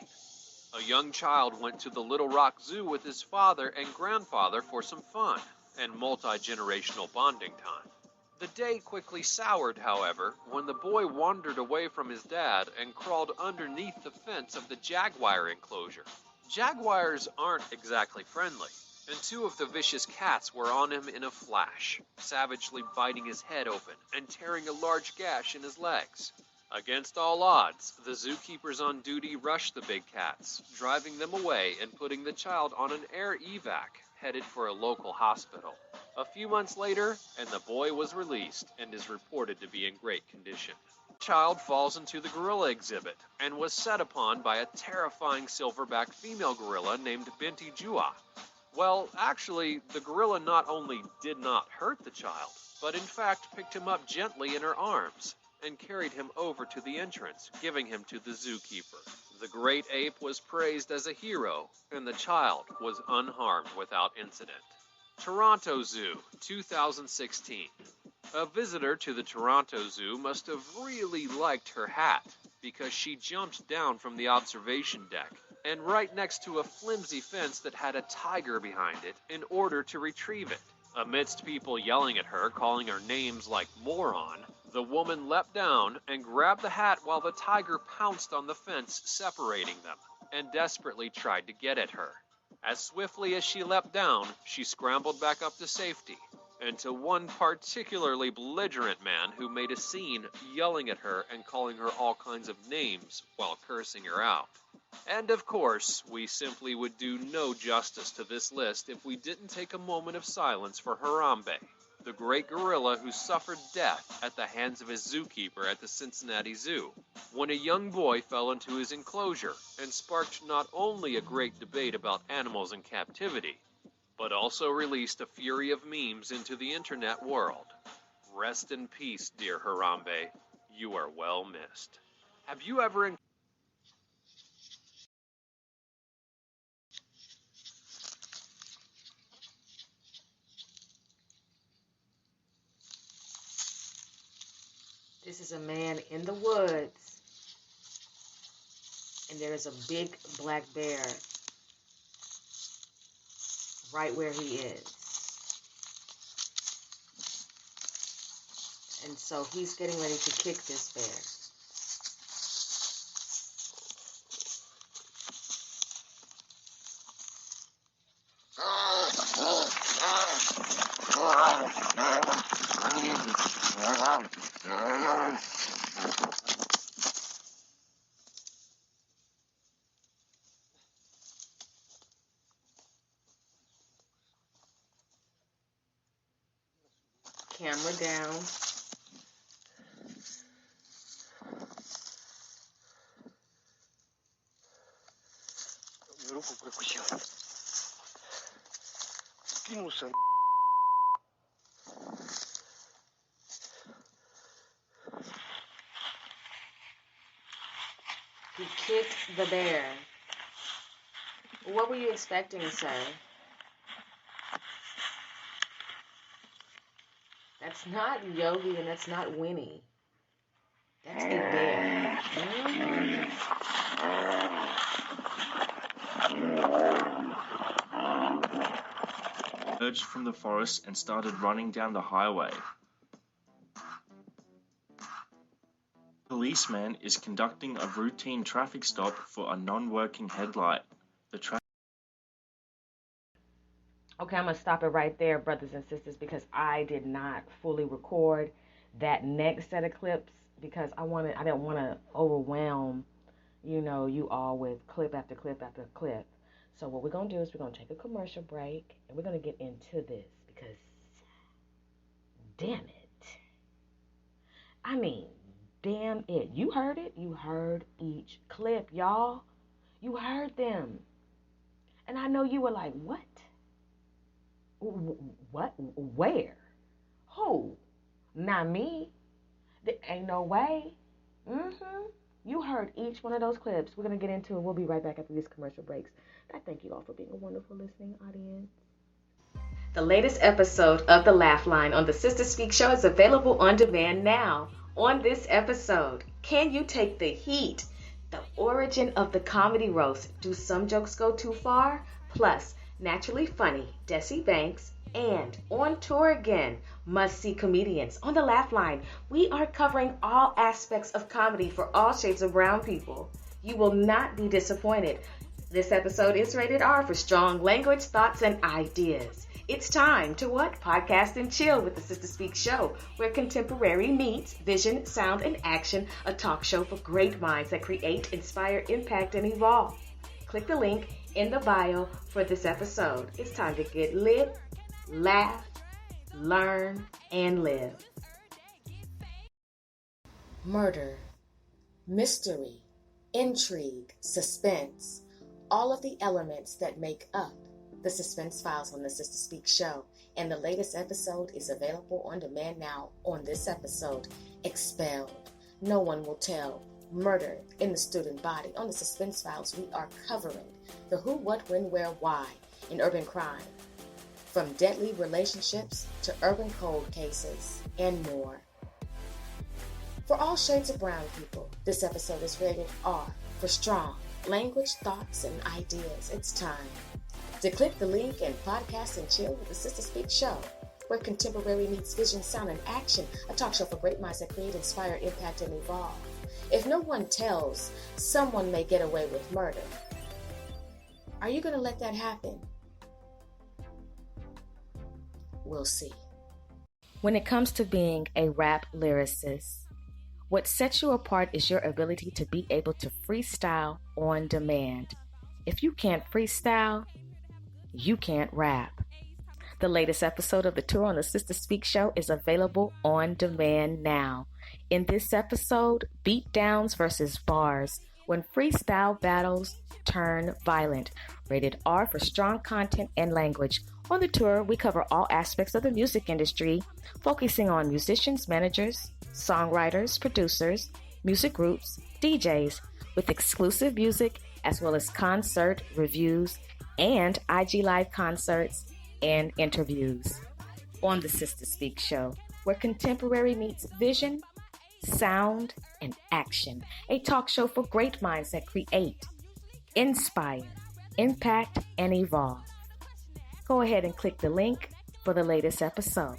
A young child went to the Little Rock Zoo with his father and grandfather for some fun and multi-generational bonding time. The day quickly soured, however, when the boy wandered away from his dad and crawled underneath the fence of the jaguar enclosure. Jaguars aren't exactly friendly, and 2 of the vicious cats were on him in a flash, savagely biting his head open and tearing a large gash in his legs. Against all odds, the zookeepers on duty rushed the big cats, driving them away and putting the child on an air evac headed for a local hospital. A few months later, and the boy was released and is reported to be in great condition. Child falls into the gorilla exhibit and was set upon by a terrifying silverback female gorilla named Binti Jua. Well, actually, the gorilla not only did not hurt the child, but in fact picked him up gently in her arms and carried him over to the entrance, giving him to the zookeeper. The great ape was praised as a hero, and the child was unharmed without incident. Toronto Zoo, 2016. A visitor to the Toronto Zoo must have really liked her hat, because she jumped down from the observation deck and right next to a flimsy fence that had a tiger behind it in order to retrieve it. Amidst people yelling at her, calling her names like moron, The woman leapt down and grabbed the hat while the tiger pounced on the fence separating them and desperately tried to get at her. As swiftly as she leapt down, she scrambled back up to safety and to one particularly belligerent man who made a scene yelling at her and calling her all kinds of names while cursing her out. And of course, we simply would do no justice to this list if we didn't take a moment of silence for Harambe, the great gorilla who suffered death at the hands of his zookeeper at the Cincinnati Zoo, when a young boy fell into his enclosure and sparked not only a great debate about animals in captivity, but also released a fury of memes into the internet world. Rest in peace, dear Harambe. You are well missed. Have you ever This is a man in the woods, and there is a big black bear right where he is. And so he's getting ready to kick this bear. Camera down. He kicked the bear. What were you expecting, sir? That's not Yogi and that's not Winnie. That's a bear. Emerged from the forest and started running down the highway. Policeman is conducting a routine traffic stop for a non-working headlight. Okay, I'm going to stop it right there, brothers and sisters, because I did not fully record that next set of clips because I didn't want to overwhelm, you all with clip after clip after clip. So what we're going to do is we're going to take a commercial break and we're going to get into this because, damn it. I mean, damn it. You heard it. You heard each clip, y'all. You heard them. And I know you were like, what? What? Where? Who? Not me. There ain't no way. You heard each one of those clips. We're going to get into it. We'll be right back after these commercial breaks. I thank you all for being a wonderful listening audience. The latest episode of The Laugh Line on the Sister Speak Show is available on demand now. On this episode, can you take the heat? The origin of the comedy roast. Do some jokes go too far? Plus, naturally funny Desi Banks, and on tour again, must-see comedians. On The Laugh Line, we are covering all aspects of comedy for all shades of brown people. You will not be disappointed. This episode is rated R for strong language, thoughts, and ideas. It's time to what? Podcast and chill with the Sister Speak Show, where contemporary meets vision, sound, and action, a talk show for great minds that create, inspire, impact, and evolve. Click the link in the bio for this episode. It's time to get lit, laugh, learn, and live. Murder, mystery, intrigue, suspense, all of the elements that make up the Suspense Files on the Sister Speak Show. And the latest episode is available on demand now. On this episode, Expelled, No One Will Tell, Murder in the Student Body. On the Suspense Files, we are covering the who, what, when, where, why in urban crime, from deadly relationships to urban cold cases and more. For all shades of brown people, this episode is rated R for strong language, thoughts, and ideas. It's time to click the link and podcast and chill with the Sister Speak Show. where contemporary meets vision, sound, and action. A talk show for great minds that create, inspire, impact, and evolve. If no one tells, someone may get away with murder. Are you going to let that happen? We'll see. When it comes to being a rap lyricist, what sets you apart is your ability to be able to freestyle on demand. If you can't freestyle, you can't rap. The latest episode of the Tour on the Sister Speak show is available on demand now. In this episode, beatdowns versus bars, when freestyle battles turn violent. Rated R for strong content and language. On the tour, we cover all aspects of the music industry, focusing on musicians, managers, songwriters, producers, music groups, DJs, with exclusive music as well as concert reviews and IG Live concerts and interviews. On the Sister Speak show, where contemporary meets vision, sound, and action. A talk show for great minds that create, inspire, impact, and evolve. Go ahead and click the link for the latest episode.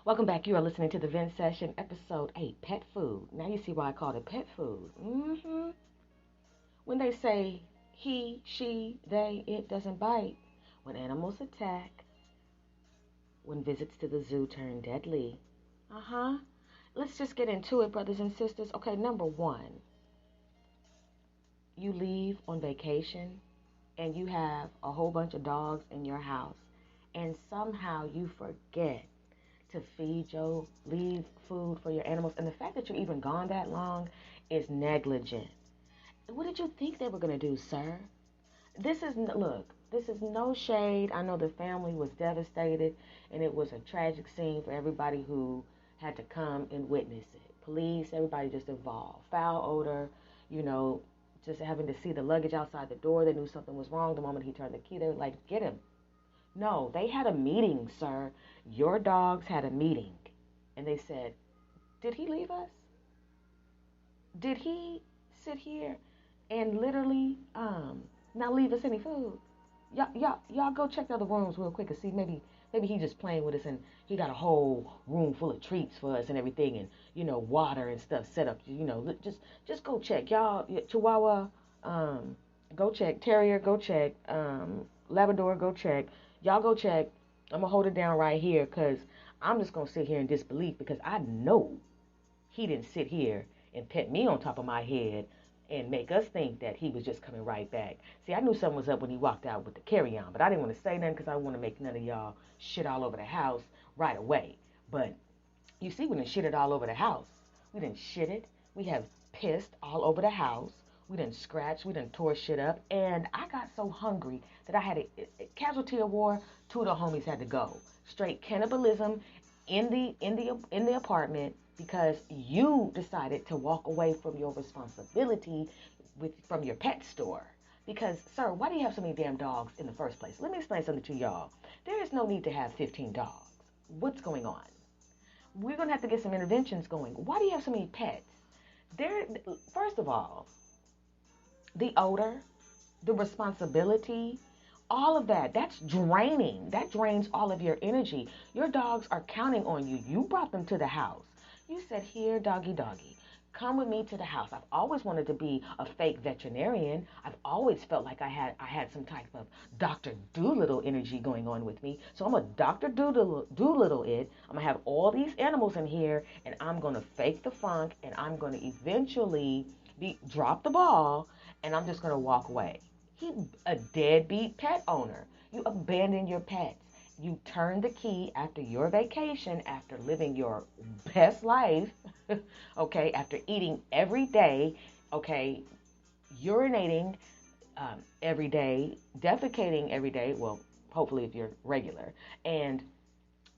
Welcome back. You are listening to the Vent Session, episode 8, Pet Food. Now you see why I called it pet food. When they say he, she, they, it doesn't bite, when animals attack, when visits to the zoo turn deadly. Let's just get into it, brothers and sisters. Okay, number one, you leave on vacation and you have a whole bunch of dogs in your house, and somehow you forget to leave food for your animals. And the fact that you're even gone that long is negligent. What did you think they were going to do, sir? This is no shade. I know the family was devastated, and it was a tragic scene for everybody who had to come and witness it. Police, everybody just involved. Foul odor, just having to see the luggage outside the door. They knew something was wrong the moment he turned the key. They were like, get him. No, they had a meeting, sir. Your dogs had a meeting. And they said, did he leave us? Did he sit here and literally not leave us any food? Y'all go check the other rooms real quick and see maybe he just playing with us and he got a whole room full of treats for us and everything, and water and stuff set up. Just go check. Y'all, Chihuahua, go check. Terrier, go check. Labrador, go check. Y'all go check. I'm going to hold it down right here because I'm just going to sit here in disbelief because I know he didn't sit here and pet me on top of my head and make us think that he was just coming right back. See, I knew something was up when he walked out with the carry-on, but I didn't want to say nothing because I didn't want to make none of y'all shit all over the house right away. But you see, we didn't shit it all over the house. We didn't shit it. We have pissed all over the house. We done scratched, we done tore shit up, and I got so hungry that I had a casualty of war. 2 of the homies had to go. Straight cannibalism in the apartment because you decided to walk away from your responsibility from your pet store. Because, sir, why do you have so many damn dogs in the first place? Let me explain something to y'all. There is no need to have 15 dogs. What's going on? We're gonna have to get some interventions going. Why do you have so many pets? First of all, the odor, the responsibility, all of that's draining. That drains all of your energy. Your dogs are counting on you. You brought them to the house. You said, here, doggy, come with me to the house. I've always wanted to be a fake veterinarian. I've always felt like I had some type of Dr. Doolittle energy going on with me. So I'm a Dr. Doolittle it. I'm going to have all these animals in here, and I'm going to fake the funk, and I'm going to eventually drop the ball, and I'm just going to walk away. A deadbeat pet owner. You abandon your pets. You turn the key after your vacation, after living your best life, okay, after eating every day, okay, urinating every day, defecating every day, well, hopefully if you're regular, and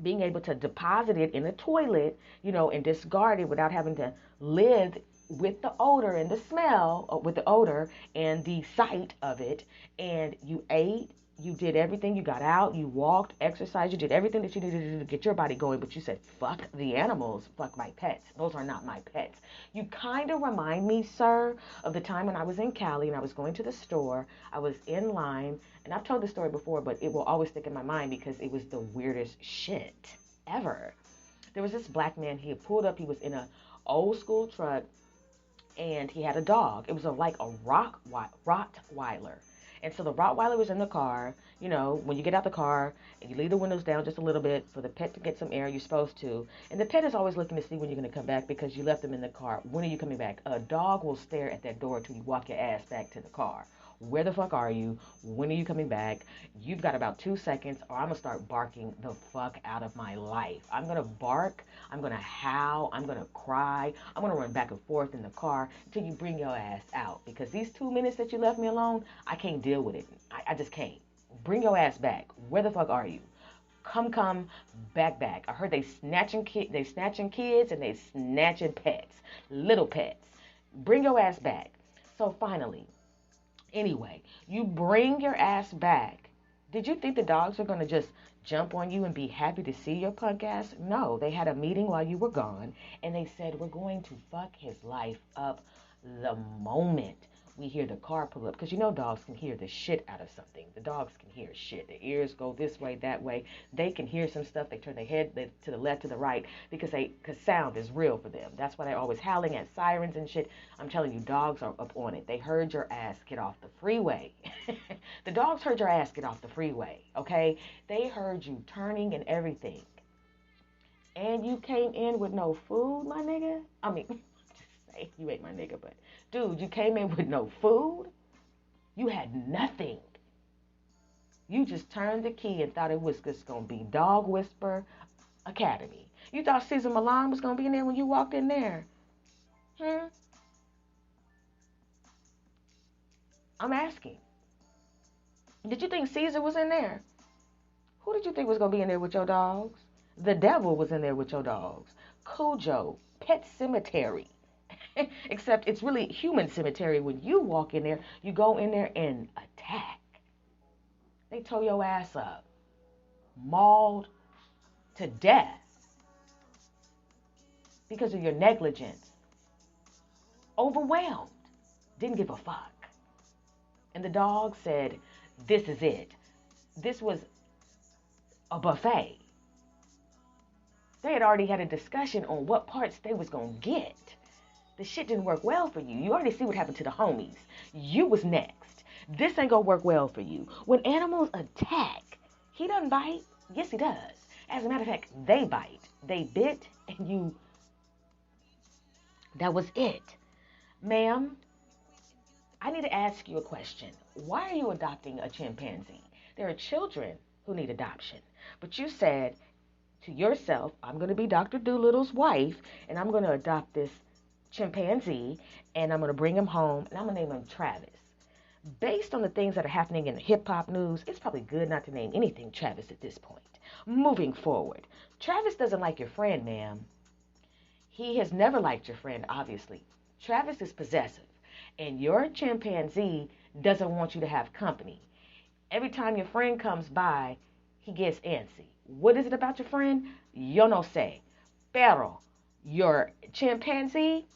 being able to deposit it in a toilet, and discard it without having to live with the odor and the smell, with the odor and the sight of it, and you ate You did everything. You got out, you walked, exercised, you did everything that you needed to do to get your body going, but you said, fuck the animals, fuck my pets. Those are not my pets. You kind of remind me, sir, of the time when I was in Cali and I was going to the store. I was in line, and I've told this story before, but it will always stick in my mind because it was the weirdest shit ever. There was this black man. He had pulled up. He was in a old school truck, and he had a dog. It was like a Rottweiler. And so the Rottweiler was in the car. You know, when you get out the car and you leave the windows down just a little bit for the pet to get some air, you're supposed to. And the pet is always looking to see when you're going to come back because you left them in the car. When are you coming back? A dog will stare at that door until you walk your ass back to the car. Where the fuck are you? When are you coming back? You've got about 2 seconds or I'm going to start barking the fuck out of my life. I'm going to bark. I'm going to howl. I'm going to cry. I'm going to run back and forth in the car until you bring your ass out. Because these 2 minutes that you left me alone, I can't deal with it. I just can't. Bring your ass back. Where the fuck are you? Come, back. I heard they snatching kids and they snatching pets. Little pets. Bring your ass back. So finally, anyway, you bring your ass back. Did you think the dogs were going to just jump on you and be happy to see your punk ass? No, they had a meeting while you were gone, and they said, we're going to fuck his life up the moment we hear the car pull up. Because you know dogs can hear the shit out of something. The dogs can hear shit. Their ears go this way, that way. They can hear some stuff. They turn their head to the left, to the right, because sound is real for them. That's why they're always howling at sirens and shit. I'm telling you, dogs are up on it. They heard your ass get off the freeway. The dogs heard your ass get off the freeway, okay? They heard you turning and everything. And you came in with no food, my nigga? I mean, just say you ain't my nigga, but dude, you came in with no food? You had nothing. You just turned the key and thought it was just going to be Dog Whisper Academy. You thought Cesar Millan was going to be in there when you walked in there? I'm asking. Did you think Caesar was in there? Who did you think was going to be in there with your dogs? The devil was in there with your dogs. Cujo, Pet Cemetery. Except it's really human cemetery. When you walk in there, you go in there and attack. They tow your ass up. Mauled to death. Because of your negligence. Overwhelmed. Didn't give a fuck. And the dog said, this is it. This was a buffet. They had already had a discussion on what parts they was going to get. The shit didn't work well for you. You already see what happened to the homies. You was next. This ain't gonna work well for you. When animals attack, he doesn't bite. Yes, he does. As a matter of fact, they bite. They bit, and you... That was it. Ma'am, I need to ask you a question. Why are you adopting a chimpanzee? There are children who need adoption. But you said to yourself, I'm going to be Dr. Doolittle's wife, and I'm going to adopt this chimpanzee, and I'm going to bring him home, and I'm going to name him Travis. Based on the things that are happening in the hip-hop news, it's probably good not to name anything Travis at this point. Moving forward, Travis doesn't like your friend, ma'am. He has never liked your friend, obviously. Travis is possessive, and your chimpanzee doesn't want you to have company. Every time your friend comes by, he gets antsy. What is it about your friend? Yo no sé. Pero your chimpanzee,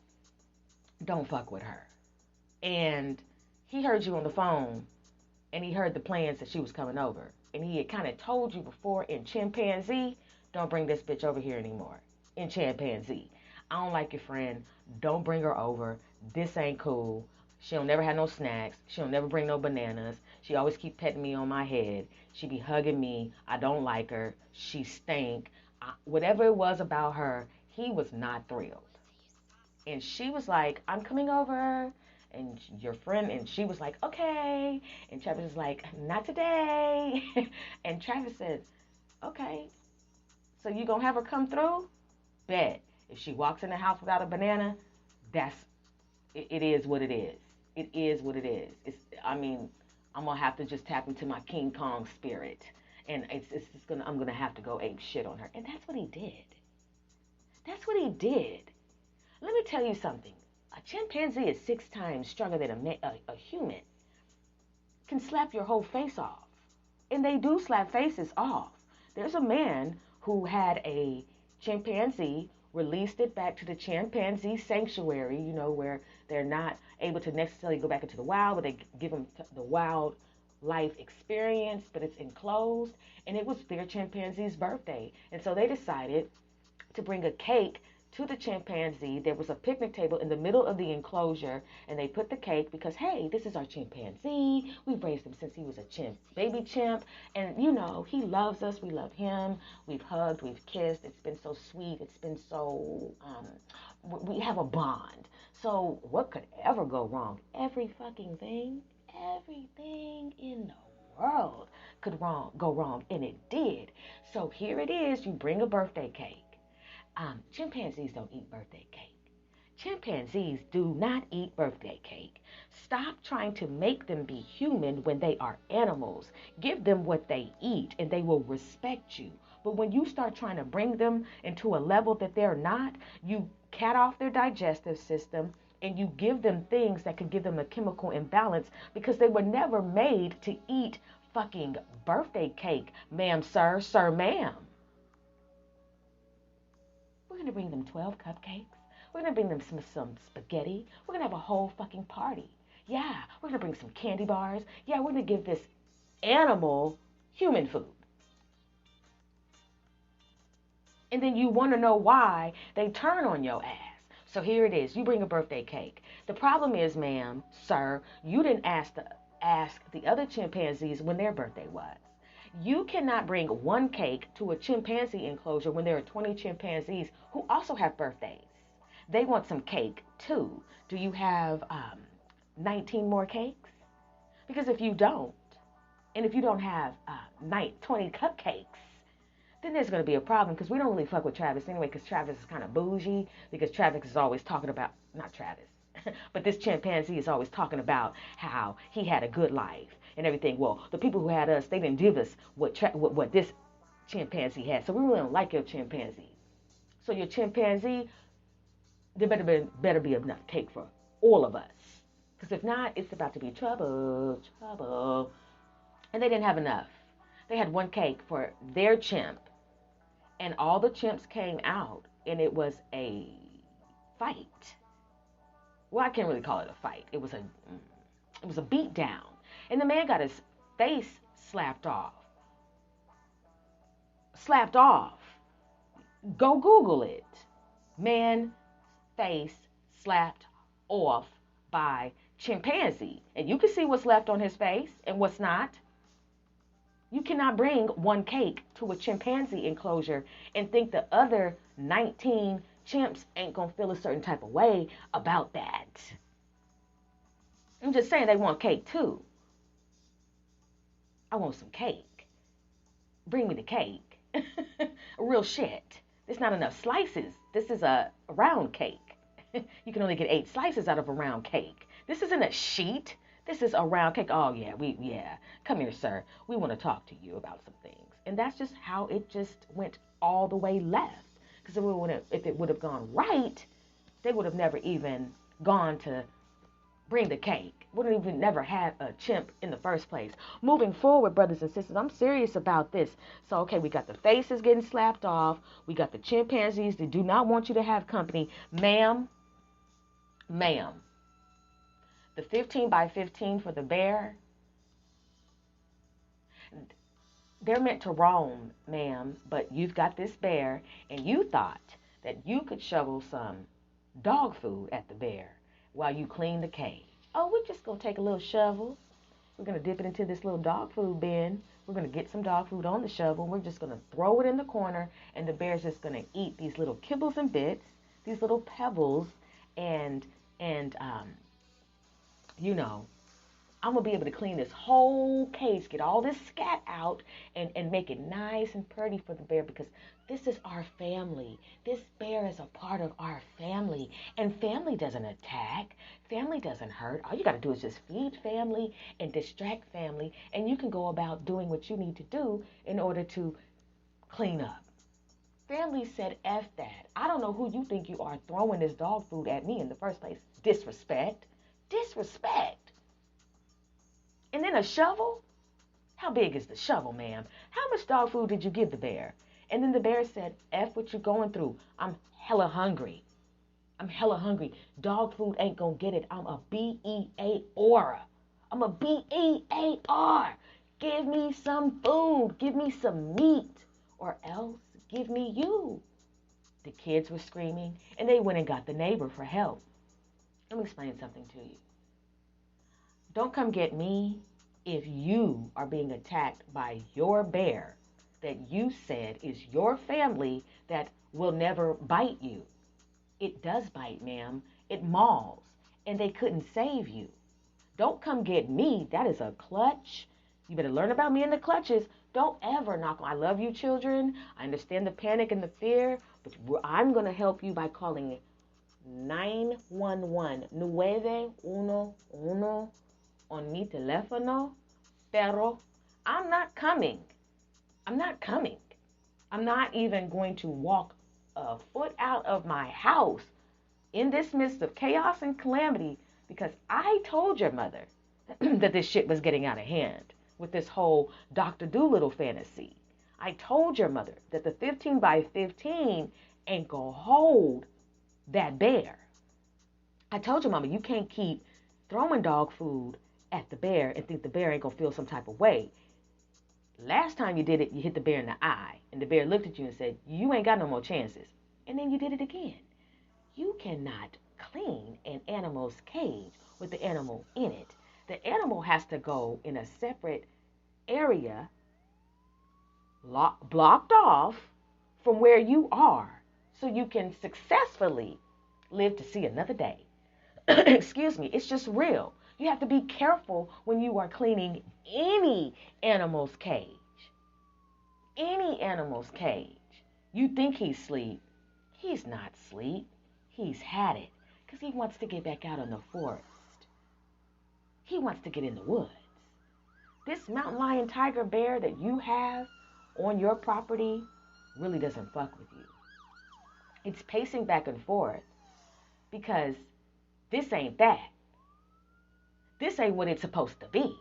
don't fuck with her. And he heard you on the phone, and he heard the plans that she was coming over. And he had kind of told you before in chimpanzee, don't bring this bitch over here anymore. In chimpanzee, I don't like your friend. Don't bring her over. This ain't cool. She'll never have no snacks. She'll never bring no bananas. She always keep petting me on my head. She be hugging me. I don't like her. She stink. Whatever it was about her, he was not thrilled. And she was like, I'm coming over. And your friend, and she was like, okay. And Travis was like, not today. And Travis said, okay. So you gonna have her come through? Bet. If she walks in the house without a banana, it is what it is. It is what it is. I'm gonna have to just tap into my King Kong spirit. And I'm gonna have to go ape shit on her. And that's what he did. That's what he did. Let me tell you something. A chimpanzee is 6 times stronger than a human. Can slap your whole face off. And they do slap faces off. There's a man who had a chimpanzee, released it back to the chimpanzee sanctuary, where they're not able to necessarily go back into the wild, but they give them the wild life experience, but it's enclosed. And it was their chimpanzee's birthday. And so they decided to bring a cake to the chimpanzee. There was a picnic table in the middle of the enclosure, and they put the cake because, hey, this is our chimpanzee. We've raised him since he was a baby chimp, and he loves us. We love him. We've hugged, we've kissed. It's been so sweet. It's been so we have a bond. So what could ever go wrong? Every fucking thing, everything in the world could go wrong, and it did. So here it is. You bring a birthday cake. Chimpanzees don't eat birthday cake. Chimpanzees do not eat birthday cake. Stop trying to make them be human when they are animals. Give them what they eat and they will respect you. But when you start trying to bring them into a level that they're not, you cut off their digestive system and you give them things that could give them a chemical imbalance because they were never made to eat fucking birthday cake, ma'am, sir, ma'am. We're going to bring them 12 cupcakes. We're going to bring them some spaghetti. We're going to have a whole fucking party. Yeah, we're going to bring some candy bars. Yeah, we're going to give this animal human food. And then you want to know why they turn on your ass. So here it is. You bring a birthday cake. The problem is, ma'am, sir, you didn't ask the other chimpanzees when their birthday was. You cannot bring one cake to a chimpanzee enclosure when there are 20 chimpanzees who also have birthdays. They want some cake too. Do you have 19 more cakes? Because if you don't, and if you don't have 20 cupcakes, then there's going to be a problem because we don't really fuck with Travis anyway because Travis is kind of bougie because Travis is always talking about, not Travis, but this chimpanzee is always talking about how he had a good life and everything. Well, the people who had us, they didn't give us what this chimpanzee had. So we really don't like your chimpanzee. So your chimpanzee, there better be enough cake for all of us. Because if not, it's about to be trouble. And they didn't have enough. They had one cake for their chimp. And all the chimps came out. And it was a fight. Well, I can't really call it a fight. It was a beat down. And the man got his face slapped off. Slapped off. Go Google it. Man face slapped off by chimpanzee. And you can see what's left on his face and what's not. You cannot bring one cake to a chimpanzee enclosure and think the other 19 chimps ain't gonna feel a certain type of way about that. I'm just saying they want cake too. I want some cake. Bring me the cake. Real shit. There's not enough slices. This is a round cake. You can only get 8 slices out of a round cake. This isn't a sheet. This is a round cake. Oh, yeah. Come here, sir. We want to talk to you about some things. And that's just how it just went all the way left. Because if it would have gone right, they would have never even gone to bring the cake. Wouldn't even never had a chimp in the first place. Moving forward, brothers and sisters, I'm serious about this. So, okay, we got the faces getting slapped off. We got the chimpanzees that do not want you to have company. Ma'am, the 15 by 15 for the bear, they're meant to roam, ma'am, but you've got this bear, and you thought that you could shovel some dog food at the bear while you clean the cage. Oh, we're just going to take a little shovel. We're going to dip it into this little dog food bin. We're going to get some dog food on the shovel. We're just going to throw it in the corner, and the bear's just going to eat these little kibbles and bits, these little pebbles, and I'm going to be able to clean this whole cage, get all this scat out, and make it nice and pretty for the bear because this is our family. This bear is a part of our family. And family doesn't attack. Family doesn't hurt. All you got to do is just feed family and distract family, and you can go about doing what you need to do in order to clean up. Family said, F that. I don't know who you think you are throwing this dog food at me in the first place. Disrespect. And then a shovel? How big is the shovel, ma'am? How much dog food did you give the bear? And then the bear said, F what you're going through. I'm hella hungry. I'm hella hungry. Dog food ain't gonna get it. I'm a B-E-A-R. I'm a B-E-A-R. Give me some food. Give me some meat. Or else give me you. The kids were screaming, and they went and got the neighbor for help. Let me explain something to you. Don't come get me if you are being attacked by your bear that you said is your family that will never bite you. It does bite, ma'am. It mauls, and they couldn't save you. Don't come get me. That is a clutch. You better learn about me in the clutches. Don't ever knock on. I love you, children. I understand the panic and the fear, but I'm going to help you by calling 911. 911 on mi teléfono. Pero I'm not coming. I'm not coming. I'm not even going to walk a foot out of my house in this midst of chaos and calamity because I told your mother that this shit was getting out of hand with this whole Dr. Dolittle fantasy. I told your mother that the 15 by 15 ain't gonna hold that bear. I told your mama you can't keep throwing dog food at the bear and think the bear ain't gonna feel some type of way. Last time you did it, you hit the bear in the eye, and the bear looked at you and said, you ain't got no more chances. And then you did it again. You cannot clean an animal's cage with the animal in it. The animal has to go in a separate area, blocked off from where you are, so you can successfully live to see another day. Excuse me, it's just real. You have to be careful when you are cleaning any animal's cage. Any animal's cage. You think he's asleep. He's not asleep. He's had it because he wants to get back out in the forest. He wants to get in the woods. This mountain lion, tiger, bear that you have on your property really doesn't fuck with you. It's pacing back and forth because this ain't that. This ain't what it's supposed to be.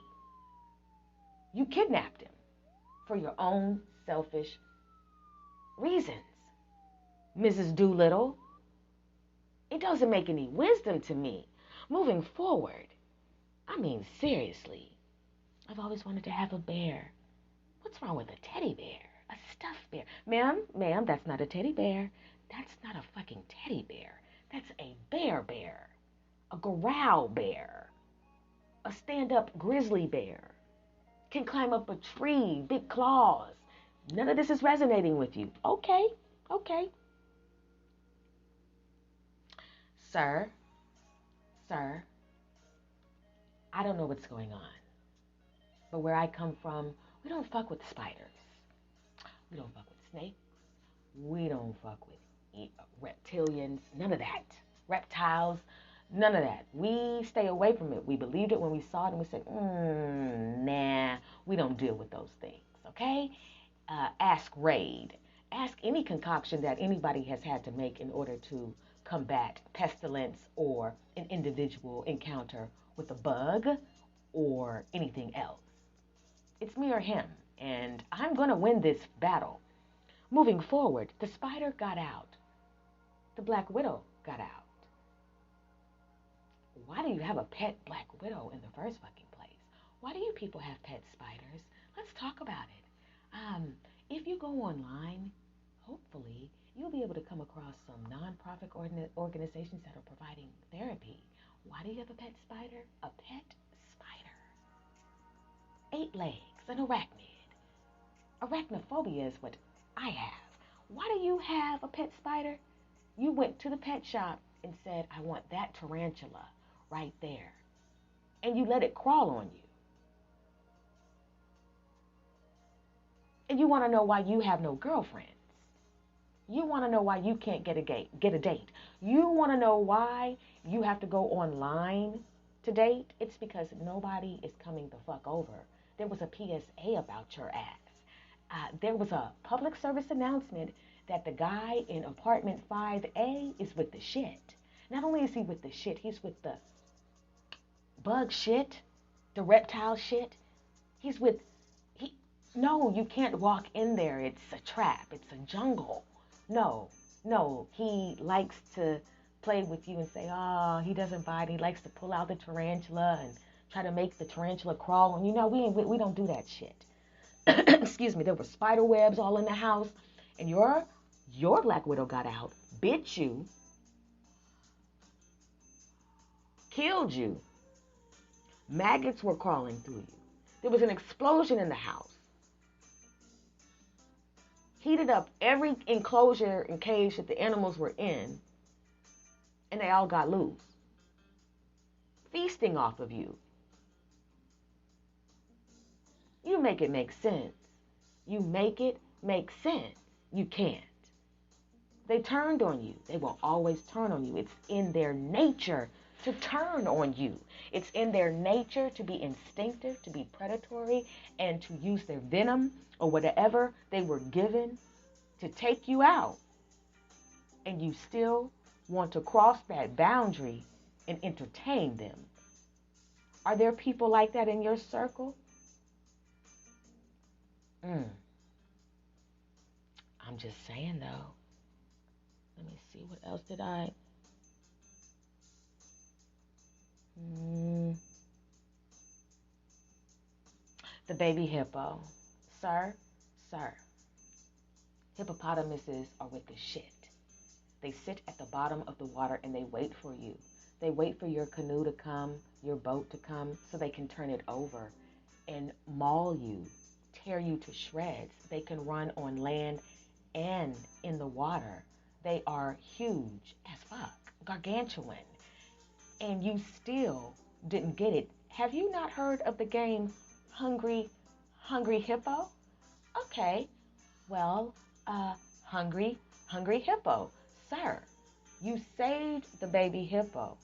You kidnapped him for your own selfish reasons, Mrs. Doolittle. It doesn't make any wisdom to me. Moving forward, I mean, seriously, I've always wanted to have a bear. What's wrong with a teddy bear? A stuffed bear? Ma'am, that's not a teddy bear. That's not a fucking teddy bear. That's a bear. A growl bear. A stand-up grizzly bear. Can climb up a tree, big claws. None of this is resonating with you. Okay. Sir, I don't know what's going on. But where I come from, we don't fuck with spiders. We don't fuck with snakes. We don't fuck with reptilians. None of that. Reptiles. None of that. We stay away from it. We believed it when we saw it and we said, nah, we don't deal with those things, okay? Ask Raid. Ask any concoction that anybody has had to make in order to combat pestilence or an individual encounter with a bug or anything else. It's me or him, and I'm going to win this battle. Moving forward, the spider got out. The Black Widow got out. Why do you have a pet Black Widow in the first fucking place? Why do you people have pet spiders? Let's talk about it. If you go online, hopefully you'll be able to come across some non-profit organizations that are providing therapy. Why do you have a pet spider? A pet spider. 8 legs, an arachnid. Arachnophobia is what I have. Why do you have a pet spider? You went to the pet shop and said, I want that tarantula right there. And you let it crawl on you. And you want to know why you have no girlfriends. You want to know why you can't get a date. You want to know why you have to go online to date. It's because nobody is coming the fuck over. There was a PSA about your ass. There was a public service announcement that the guy in apartment 5A is with the shit. Not only is he with the shit, he's with the bug shit, the reptile shit. He's with No, you can't walk in there. It's a trap. It's a jungle. No, no. He likes to play with you and say, oh, he doesn't bite. He likes to pull out the tarantula and try to make the tarantula crawl. And we don't do that shit. Excuse me. There were spider webs all in the house, and your black widow got out, bit you, killed you. Maggots were crawling through you. There was an explosion in the house. Heated up every enclosure and cage that the animals were in, and they all got loose, feasting off of you. You make it make sense. You make it make sense. You can't. They turned on you. They will always turn on you. It's in their nature to turn on you. It's in their nature to be instinctive, to be predatory, and to use their venom or whatever they were given to take you out. And you still want to cross that boundary and entertain them. Are there people like that in your circle? I'm just saying, though. Let me see. What else did I... The baby hippo. Sir. Hippopotamuses are with the shit. They sit at the bottom of the water and they wait for you. They wait for your canoe to come, your boat to come, so they can turn it over and maul you, tear you to shreds. They can run on land and in the water. They are huge as fuck, gargantuan. And you still didn't get it. Have you not heard of the game Hungry Hippo? Okay, well, Hungry Hippo. Sir, you saved the baby hippo.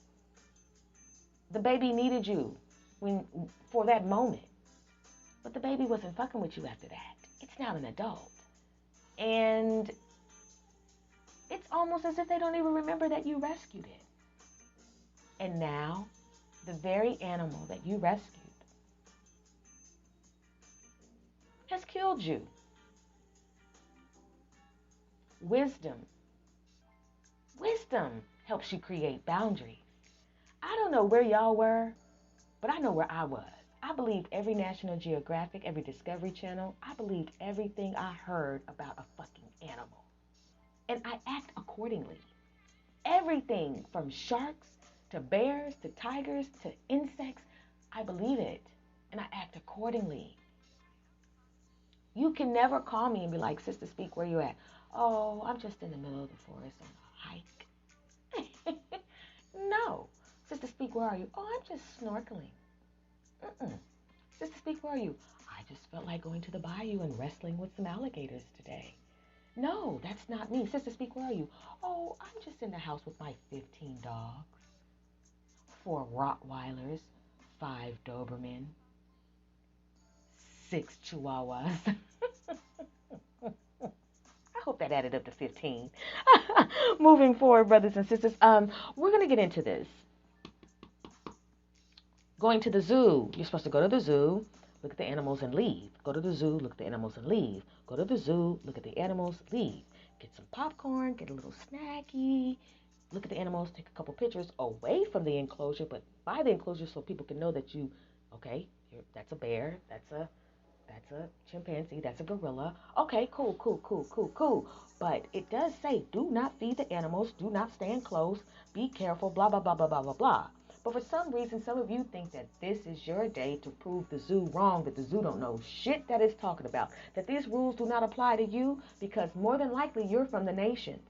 The baby needed you for that moment. But the baby wasn't fucking with you after that. It's now an adult. And it's almost as if they don't even remember that you rescued it. And now, the very animal that you rescued has killed you. Wisdom helps you create boundaries. I don't know where y'all were, but I know where I was. I believed every National Geographic, every Discovery Channel. I believed everything I heard about a fucking animal. And I act accordingly. Everything from sharks to bears to tigers to insects, I believe it. And I act accordingly. You can never call me and be like, Sister Speak, where you at? Oh, I'm just in the middle of the forest on a hike. No. Sister Speak, where are you? Oh, I'm just snorkeling. Sister Speak, where are you? I just felt like going to the bayou and wrestling with some alligators today. No, that's not me. Sister Speak, where are you? Oh, I'm just in the house with my 15 dogs, 4 Rottweilers, 5 Doberman, 6 Chihuahuas. I hope that added up to 15. Moving forward, brothers and sisters, we're going to get into this. Going to the zoo. You're supposed to go to the zoo, look at the animals, and leave. Go to the zoo, look at the animals, and leave. Go to the zoo, look at the animals, leave. Get some popcorn, get a little snacky, look at the animals, take a couple pictures away from the enclosure, but by the enclosure so people can know that you, okay, that's a bear, that's a chimpanzee, that's a gorilla. Okay, cool. But it does say, do not feed the animals, do not stand close, be careful, blah, blah, blah, blah, blah, blah, blah. But for some reason, some of you think that this is your day to prove the zoo wrong, that the zoo don't know shit that it's talking about, that these rules do not apply to you because more than likely you're from the nations.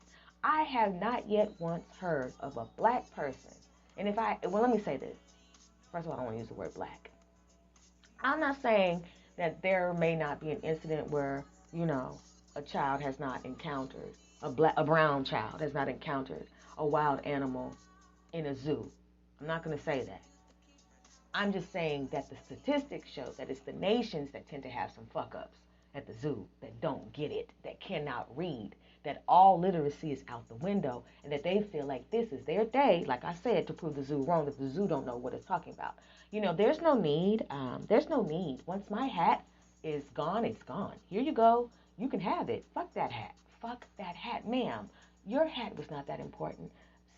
I have not yet once heard of a black person. And let me say this. First of all, I don't want to use the word black. I'm not saying that there may not be an incident where, a child has not encountered, a brown child has not encountered a wild animal in a zoo. I'm not going to say that. I'm just saying that the statistics show that it's the nations that tend to have some fuck-ups at the zoo, that don't get it, that cannot read, that all literacy is out the window, and that they feel like this is their day, like I said, to prove the zoo wrong, that the zoo don't know what it's talking about. There's no need. Once my hat is gone, it's gone. Here you go. You can have it. Fuck that hat. Fuck that hat. Ma'am, your hat was not that important.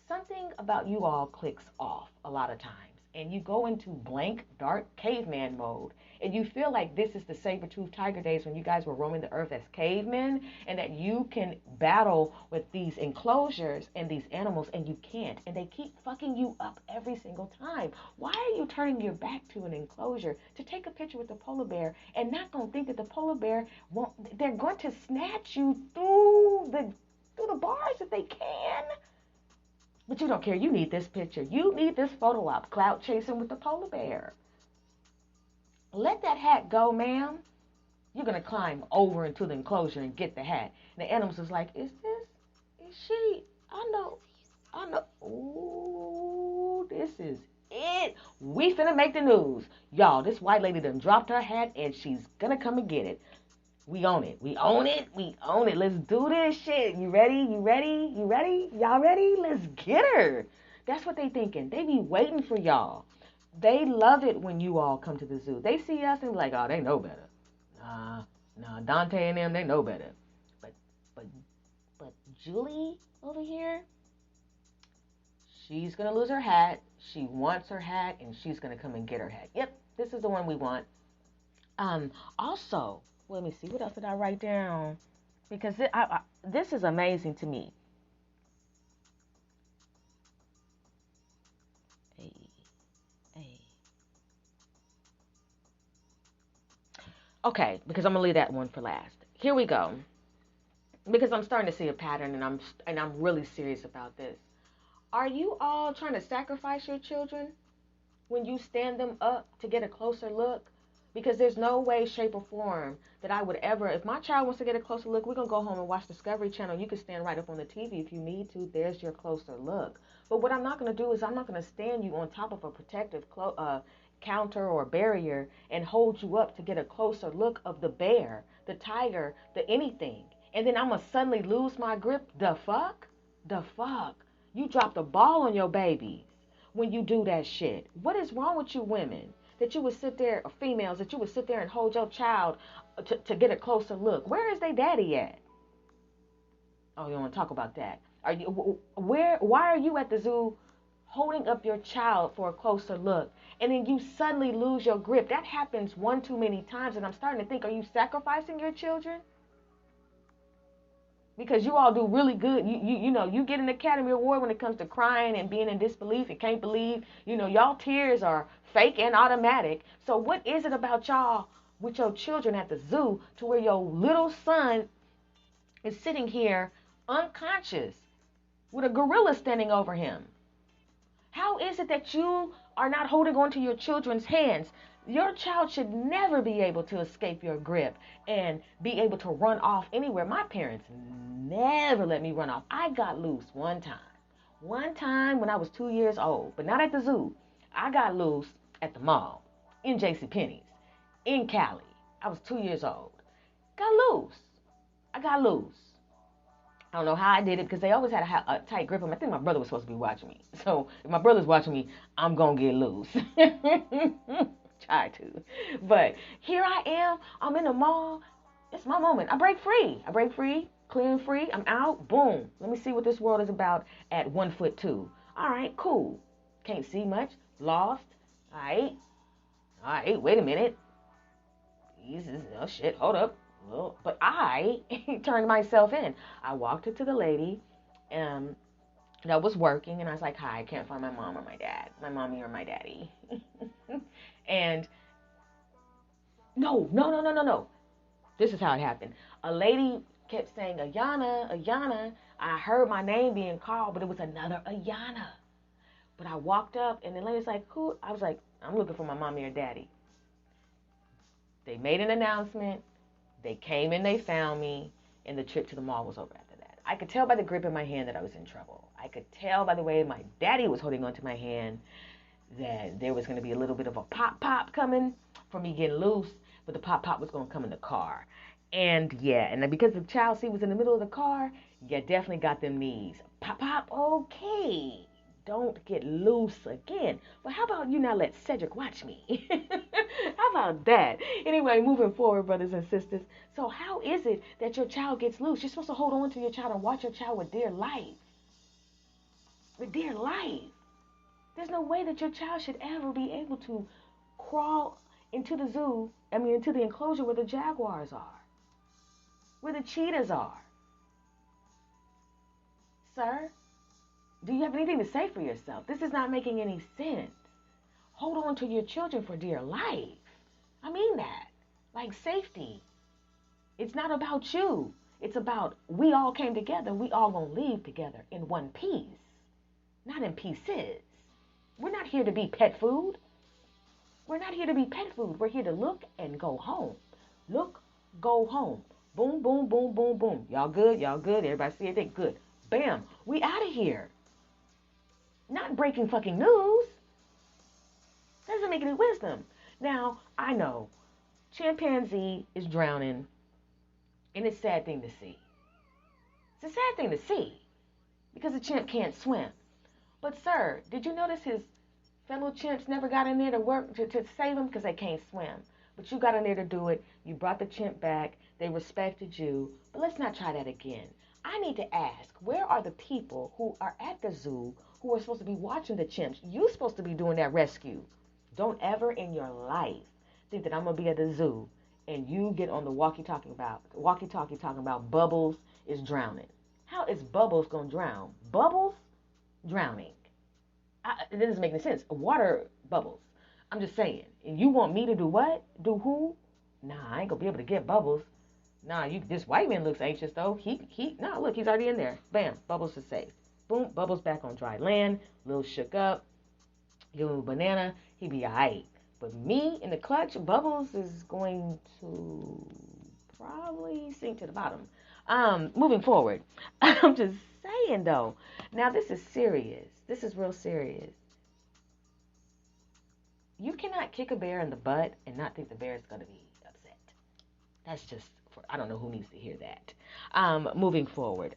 Something about you all clicks off a lot of times. And you go into blank, dark caveman mode. And you feel like this is the saber-toothed tiger days when you guys were roaming the earth as cavemen. And that you can battle with these enclosures and these animals. And you can't. And they keep fucking you up every single time. Why are you turning your back to an enclosure to take a picture with the polar bear and not going to think that the polar bear won't... They're going to snatch you through the bars if they can. But you don't care. You need this picture. You need this photo op. Cloud chasing with the polar bear. Let that hat go, ma'am. You're going to climb over into the enclosure and get the hat. And the animals is like, is she? I know. Ooh, this is it. We finna make the news. Y'all, this white lady done dropped her hat and she's going to come and get it. We own it. We own it. We own it. Let's do this shit. You ready? You ready? You ready? Y'all ready? Let's get her. That's what they thinking. They be waiting for y'all. They love it when you all come to the zoo. They see us and be like, oh, they know better. Nah, Dante and them, they know better. But Julie over here, she's going to lose her hat. She wants her hat, and she's going to come and get her hat. Yep, this is the one we want. Also, let me see. What else did I write down? Because this is amazing to me. Okay, because I'm going to leave that one for last. Here we go. Because I'm starting to see a pattern, and I'm really serious about this. Are you all trying to sacrifice your children when you stand them up to get a closer look? Because there's no way, shape, or form that I would ever, if my child wants to get a closer look, we're going to go home and watch Discovery Channel. You can stand right up on the TV if you need to. There's your closer look. But what I'm not going to do is I'm not going to stand you on top of a protective counter or barrier and hold you up to get a closer look of the bear, the tiger, the anything. And then I'm going to suddenly lose my grip. The fuck? The fuck? You drop the ball on your babies when you do that shit. What is wrong with you women? That you would sit there, or females, that you would sit there and hold your child to get a closer look. Where is their daddy at? Oh, you want to talk about that? Why are you at the zoo holding up your child for a closer look, and then you suddenly lose your grip? That happens one too many times, and I'm starting to think, are you sacrificing your children? Because you all do really good. You know, you get an Academy Award when it comes to crying and being in disbelief and can't believe. You know, y'all tears are fake and automatic. So what is it about y'all with your children at the zoo to where your little son is sitting here unconscious with a gorilla standing over him? How is it that you are not holding on to your children's hands? Your child should never be able to escape your grip and be able to run off anywhere. My parents never let me run off. I got loose one time. One time when I was 2 years old, but not at the zoo. I got loose at the mall, in JCPenney's, in Cali. I was 2 years old. Got loose. I got loose. I don't know how I did it because they always had a tight grip on me. I think my brother was supposed to be watching me. So if my brother's watching me, I'm going to get loose. Try to. But here I am. I'm in the mall. It's my moment. I break free. Clear and free. I'm out. Boom. Let me see what this world is about at 1'2". All right, cool. Can't see much. Lost. All right. Wait a minute. Jesus. Oh, shit. Hold up. Well, but I turned myself in. I walked up to the lady that was working, and I was like, hi, I can't find my mom or my dad. My mommy or my daddy. And no. This is how it happened. A lady kept saying, Ayana. I heard my name being called, but it was another Ayana. But I walked up, and the lady's like, who? I was like, I'm looking for my mommy or daddy. They made an announcement. They came and they found me, and the trip to the mall was over after that. I could tell by the grip in my hand that I was in trouble. I could tell by the way my daddy was holding onto my hand that there was going to be a little bit of a pop coming for me getting loose, but the pop was going to come in the car. And yeah, and because the child seat was in the middle of the car, yeah, definitely got them knees. Pop, okay. don't get loose again. But how about you now let Cedric watch me? How about that? Anyway, moving forward, brothers and sisters. So how is it that your child gets loose? You're supposed to hold on to your child and watch your child with dear life. With dear life. There's no way that your child should ever be able to crawl into the zoo, into the enclosure where the jaguars are, where the cheetahs are. Sir, do you have anything to say for yourself? This is not making any sense. Hold on to your children for dear life. I mean that. Like safety. It's not about you. It's about we all came together. We all gonna leave together in one piece. Not in pieces. We're not here to be pet food. We're not here to be pet food. We're here to look and go home. Look, go home. Boom, boom, boom, boom, boom. Y'all good? Y'all good? Everybody see anything? Good. Bam. We out of here. Not breaking fucking news. Doesn't make any wisdom. Now, I know chimpanzee is drowning, and it's a sad thing to see. It's a sad thing to see because the chimp can't swim. But, sir, did you notice his fellow chimps never got in there to work to save him because they can't swim? But you got in there to do it. You brought the chimp back. They respected you. But let's not try that again. I need to ask, where are the people who are at the zoo who are supposed to be watching the chimps? You're supposed to be doing that rescue. Don't ever in your life think that I'm going to be at the zoo and you get on the walkie-talkie talking about Bubbles is drowning. How is Bubbles going to drown? Bubbles drowning. It doesn't make any sense. Water bubbles. I'm just saying. And you want me to do what? Do who? Nah, I ain't going to be able to get Bubbles. Nah, this white man looks anxious though. Nah, look, he's already in there. Bam, Bubbles is safe. Boom, Bubbles back on dry land. Little shook up. Give him a banana. He be alright. But me in the clutch, Bubbles is going to probably sink to the bottom. Moving forward. I'm just saying though. Now this is serious. This is real serious. You cannot kick a bear in the butt and not think the bear is going to be upset. That's just, I don't know who needs to hear that. Moving forward.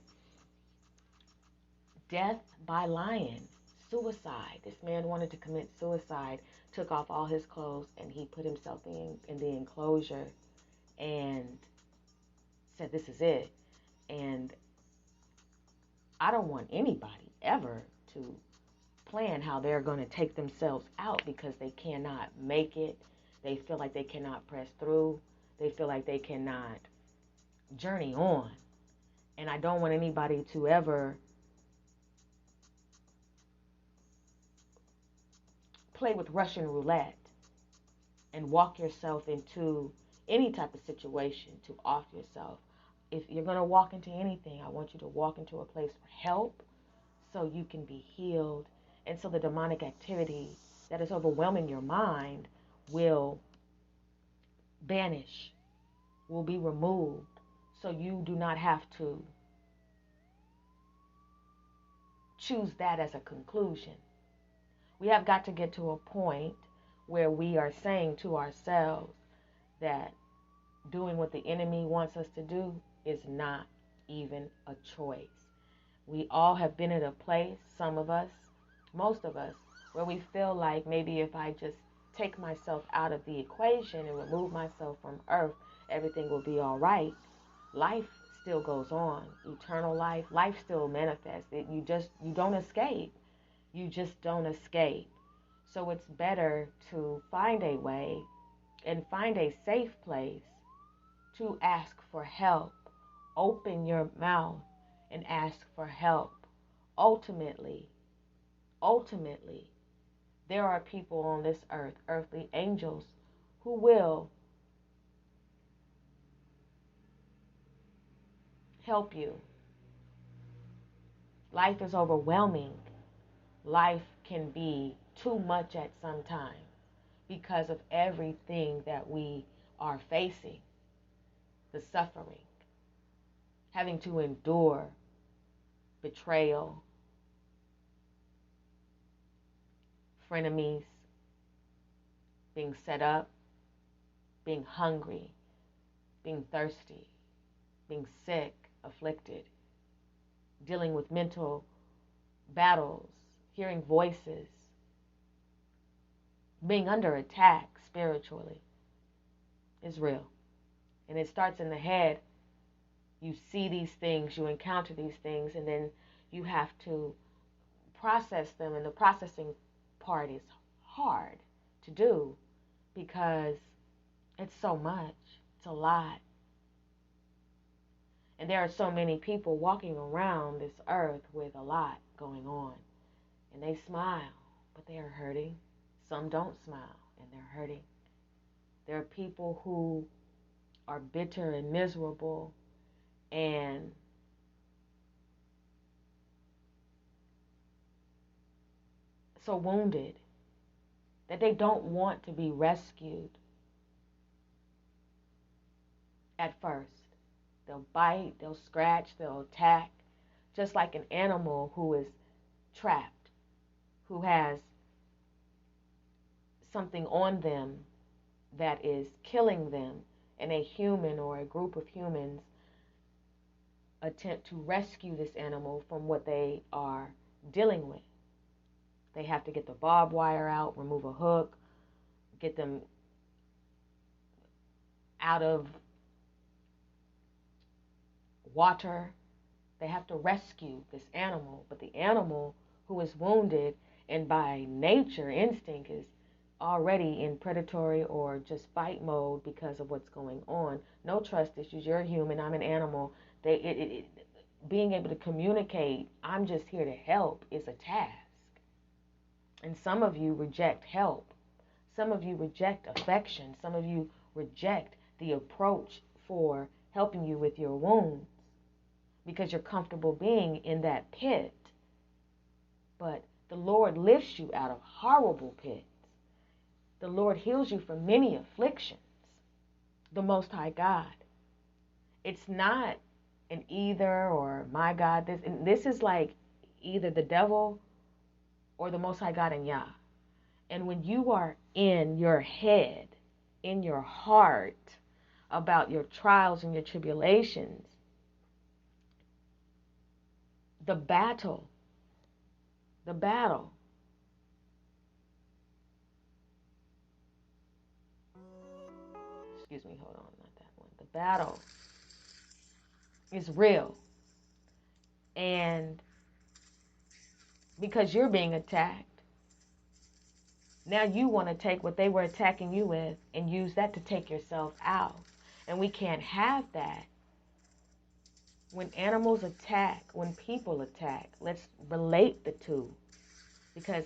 Death by lion. Suicide. This man wanted to commit suicide, took off all his clothes, and he put himself in the enclosure and said, this is it. And I don't want anybody ever to plan how they're going to take themselves out because they cannot make it. They feel like they cannot press through. They feel like they cannot journey on. And I don't want anybody to ever play with Russian roulette and walk yourself into any type of situation to off yourself. If you're going to walk into anything, I want you to walk into a place for help so you can be healed. And so the demonic activity that is overwhelming your mind will vanish, will be removed, so you do not have to choose that as a conclusion. We have got to get to a point where we are saying to ourselves that doing what the enemy wants us to do is not even a choice. We all have been at a place, some of us, most of us, where we feel like maybe if I just take myself out of the equation and remove myself from earth, everything will be all right. Life still goes on. Eternal life still manifests. You don't escape. You just don't escape. So it's better to find a way and find a safe place to ask for help. Open your mouth and ask for help. Ultimately, there are people on this earth, earthly angels, who will help you. Life is overwhelming. Life can be too much at some time because of everything that we are facing. The suffering, having to endure betrayal, frenemies, being set up, being hungry, being thirsty, being sick, afflicted, dealing with mental battles, hearing voices, being under attack spiritually is real. And it starts in the head. You see these things, you encounter these things, and then you have to process them. And the processing part is hard to do because it's so much. It's a lot. And there are so many people walking around this earth with a lot going on. And they smile, but they are hurting. Some don't smile, and they're hurting. There are people who are bitter and miserable and so wounded that they don't want to be rescued at first. They'll bite, they'll scratch, they'll attack, just like an animal who is trapped, who has something on them that is killing them, and a human or a group of humans attempt to rescue this animal from what they are dealing with. They have to get the barbed wire out, remove a hook, get them out of water. They have to rescue this animal, but the animal who is wounded and by nature, instinct, is already in predatory or just fight mode because of what's going on. No trust issues. You're a human, I'm an animal. Being able to communicate, I'm just here to help, is a task. And some of you reject help. Some of you reject affection. Some of you reject the approach for helping you with your wounds because you're comfortable being in that pit. But the Lord lifts you out of horrible pits. The Lord heals you from many afflictions. The Most High God. It's not an either or my God. This is like either the devil or the Most High God and Yah. And when you are in your head, in your heart, about your trials and your tribulations, the battle, excuse me, hold on, not that one. The battle is real. And because you're being attacked, now you want to take what they were attacking you with and use that to take yourself out. And we can't have that. When animals attack, when people attack, let's relate the two. Because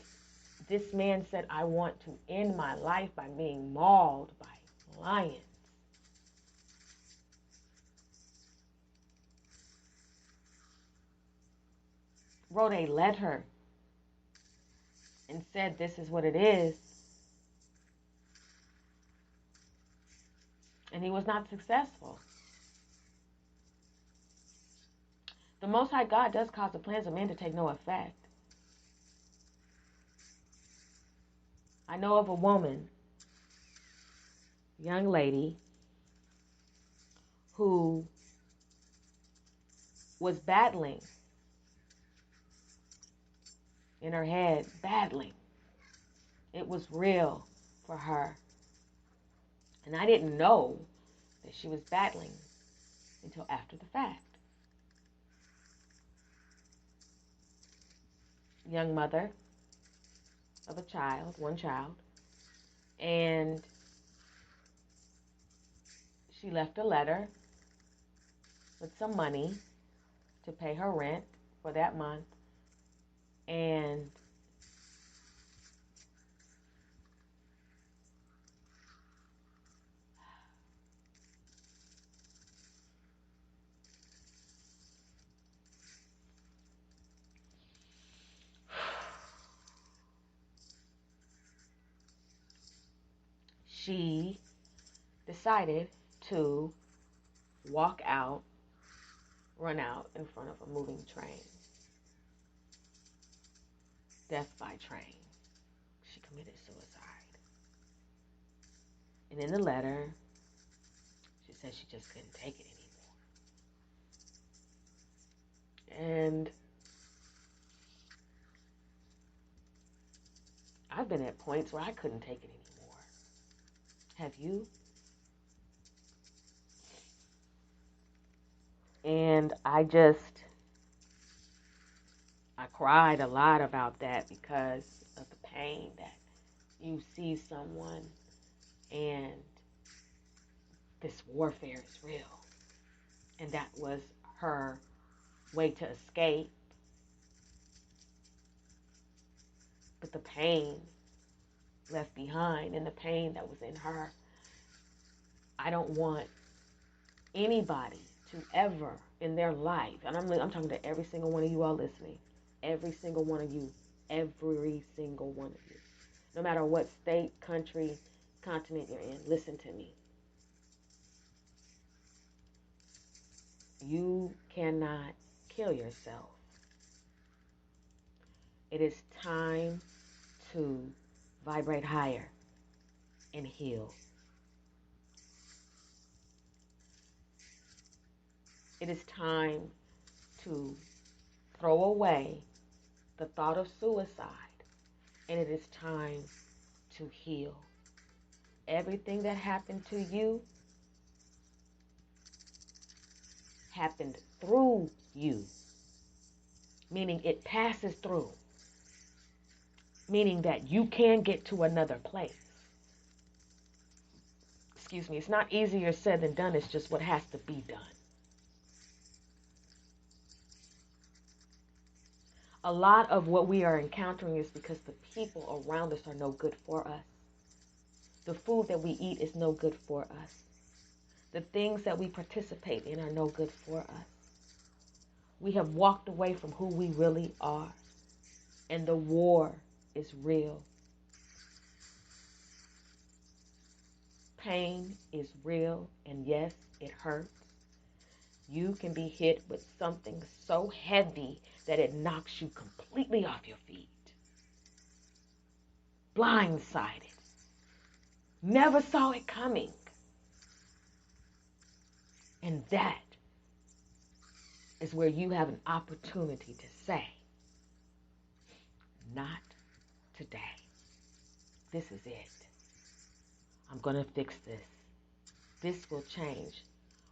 this man said, I want to end my life by being mauled by lions. Wrote a letter and said, this is what it is. And he was not successful. The Most High God does cause the plans of men to take no effect. I know of a woman, young lady, who was battling in her head, battling. It was real for her. And I didn't know that she was battling until after the fact. Young mother of a child, one child, and she left a letter with some money to pay her rent for that month, and she decided to walk out, run out in front of a moving train. Death by train. She committed suicide. And in the letter, she said she just couldn't take it anymore. And I've been at points where I couldn't take it anymore. Have you? And I cried a lot about that because of the pain that you see someone and this warfare is real. And that was her way to escape. But the pain left behind and the pain that was in her, I don't want anybody to ever in their life, and I'm talking to every single one of you all listening, every single one of you, every single one of you, no matter what state, country, continent you're in, listen to me. You cannot kill yourself. It is time to vibrate higher and heal. It is time to throw away the thought of suicide, and it is time to heal. Everything that happened to you happened through you, meaning it passes through, meaning that you can get to another place. Excuse me, it's not easier said than done, it's just what has to be done. A lot of what we are encountering is because the people around us are no good for us. The food that we eat is no good for us. The things that we participate in are no good for us. We have walked away from who we really are. And the war is real. Pain is real, and yes, it hurts. You can be hit with something so heavy that it knocks you completely off your feet. Blindsided. Never saw it coming. And that is where you have an opportunity to say, not today. This is it. I'm going to fix this. This will change.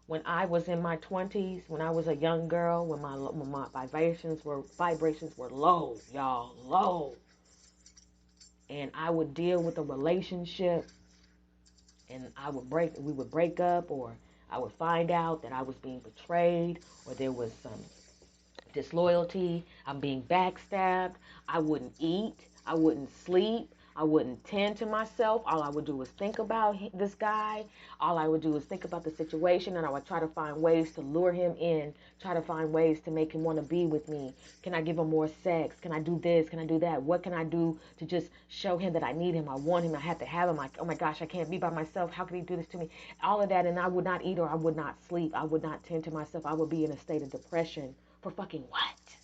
When I was in my 20s, when I was a young girl, when my vibrations were low, y'all, low. And I would deal with a relationship and we would break up, or I would find out that I was being betrayed, or there was some disloyalty, I'm being backstabbed. I wouldn't eat, I wouldn't sleep, I wouldn't tend to myself. All I would do was think about this guy. All I would do is think about the situation, and I would try to find ways to lure him in, try to find ways to make him want to be with me. Can I give him more sex? Can I do this? Can I do that? What can I do to just show him that I need him? I want him. I have to have him. Oh my gosh, I can't be by myself. How can he do this to me? All of that, and I would not eat or I would not sleep. I would not tend to myself. I would be in a state of depression for fucking what?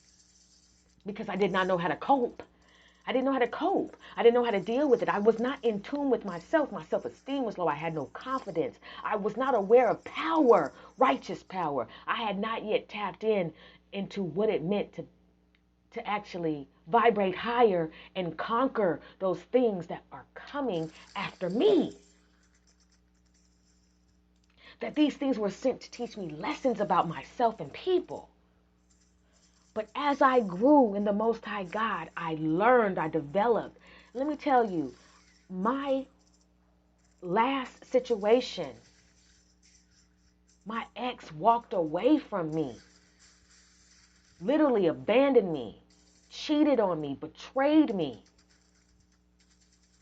Because I did not know how to cope. I didn't know how to cope. I didn't know how to deal with it. I was not in tune with myself. My self-esteem was low. I had no confidence. I was not aware of power, righteous power. I had not yet tapped into what it meant to actually vibrate higher and conquer those things that are coming after me. That these things were sent to teach me lessons about myself and people. But as I grew in the Most High God, I learned, I developed. Let me tell you, my last situation, my ex walked away from me, literally abandoned me, cheated on me, betrayed me.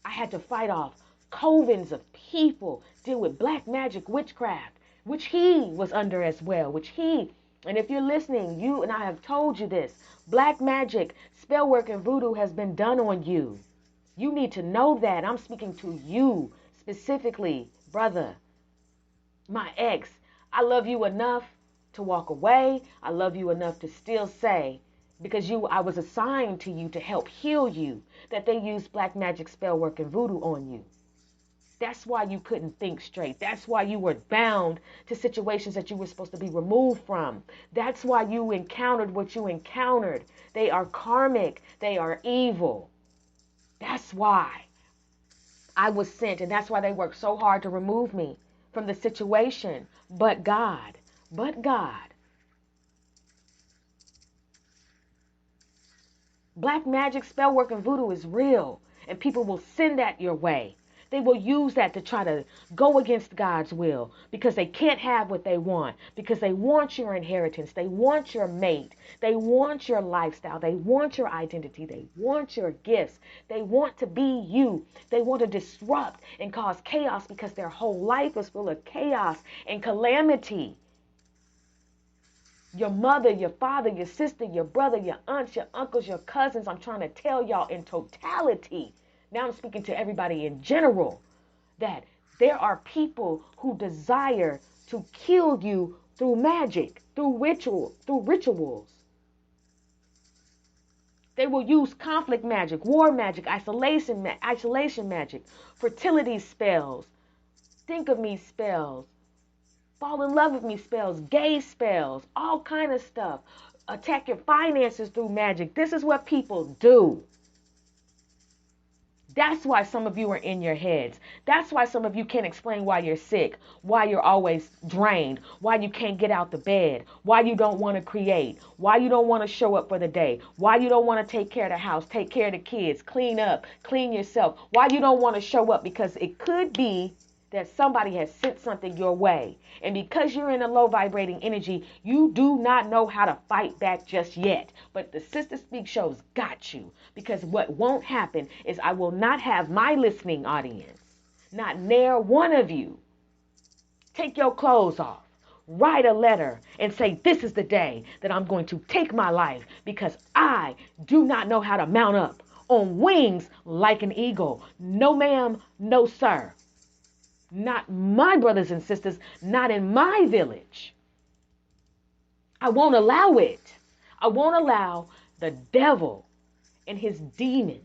I had to fight off covens of people, deal with black magic, witchcraft, which he was under as well, and if you're listening, you and I have told you this, black magic, spell work, and voodoo has been done on you. You need to know that. I'm speaking to you specifically, brother, my ex. I love you enough to walk away. I love you enough to still say, because I was assigned to you to help heal you, that they used black magic, spell work, and voodoo on you. That's why you couldn't think straight. That's why you were bound to situations that you were supposed to be removed from. That's why you encountered what you encountered. They are karmic. They are evil. That's why I was sent, and that's why they worked so hard to remove me from the situation. But God, black magic, spell work, and voodoo is real, and people will send that your way. They will use that to try to go against God's will because they can't have what they want, because they want your inheritance, they want your mate, they want your lifestyle, they want your identity, they want your gifts, they want to be you. They want to disrupt and cause chaos because their whole life is full of chaos and calamity. Your mother, your father, your sister, your brother, your aunts, your uncles, your cousins. I'm trying to tell y'all in totality. Now I'm speaking to everybody in general, that there are people who desire to kill you through magic, through rituals. They will use conflict magic, war magic, isolation magic, fertility spells, think of me spells, fall in love with me spells, gay spells, all kind of stuff. Attack your finances through magic. This is what people do. That's why some of you are in your heads. That's why some of you can't explain why you're sick, why you're always drained, why you can't get out the bed, why you don't want to create, why you don't want to show up for the day, why you don't want to take care of the house, take care of the kids, clean up, clean yourself, why you don't want to show up, because it could be that somebody has sent something your way. And because you're in a low vibrating energy, you do not know how to fight back just yet. But the Sister Speak show's got you. Because what won't happen is I will not have my listening audience, not near one of you, take your clothes off, write a letter and say, this is the day that I'm going to take my life because I do not know how to mount up on wings like an eagle. No, ma'am, no, sir. Not my brothers and sisters, not in my village. I won't allow it. I won't allow the devil and his demons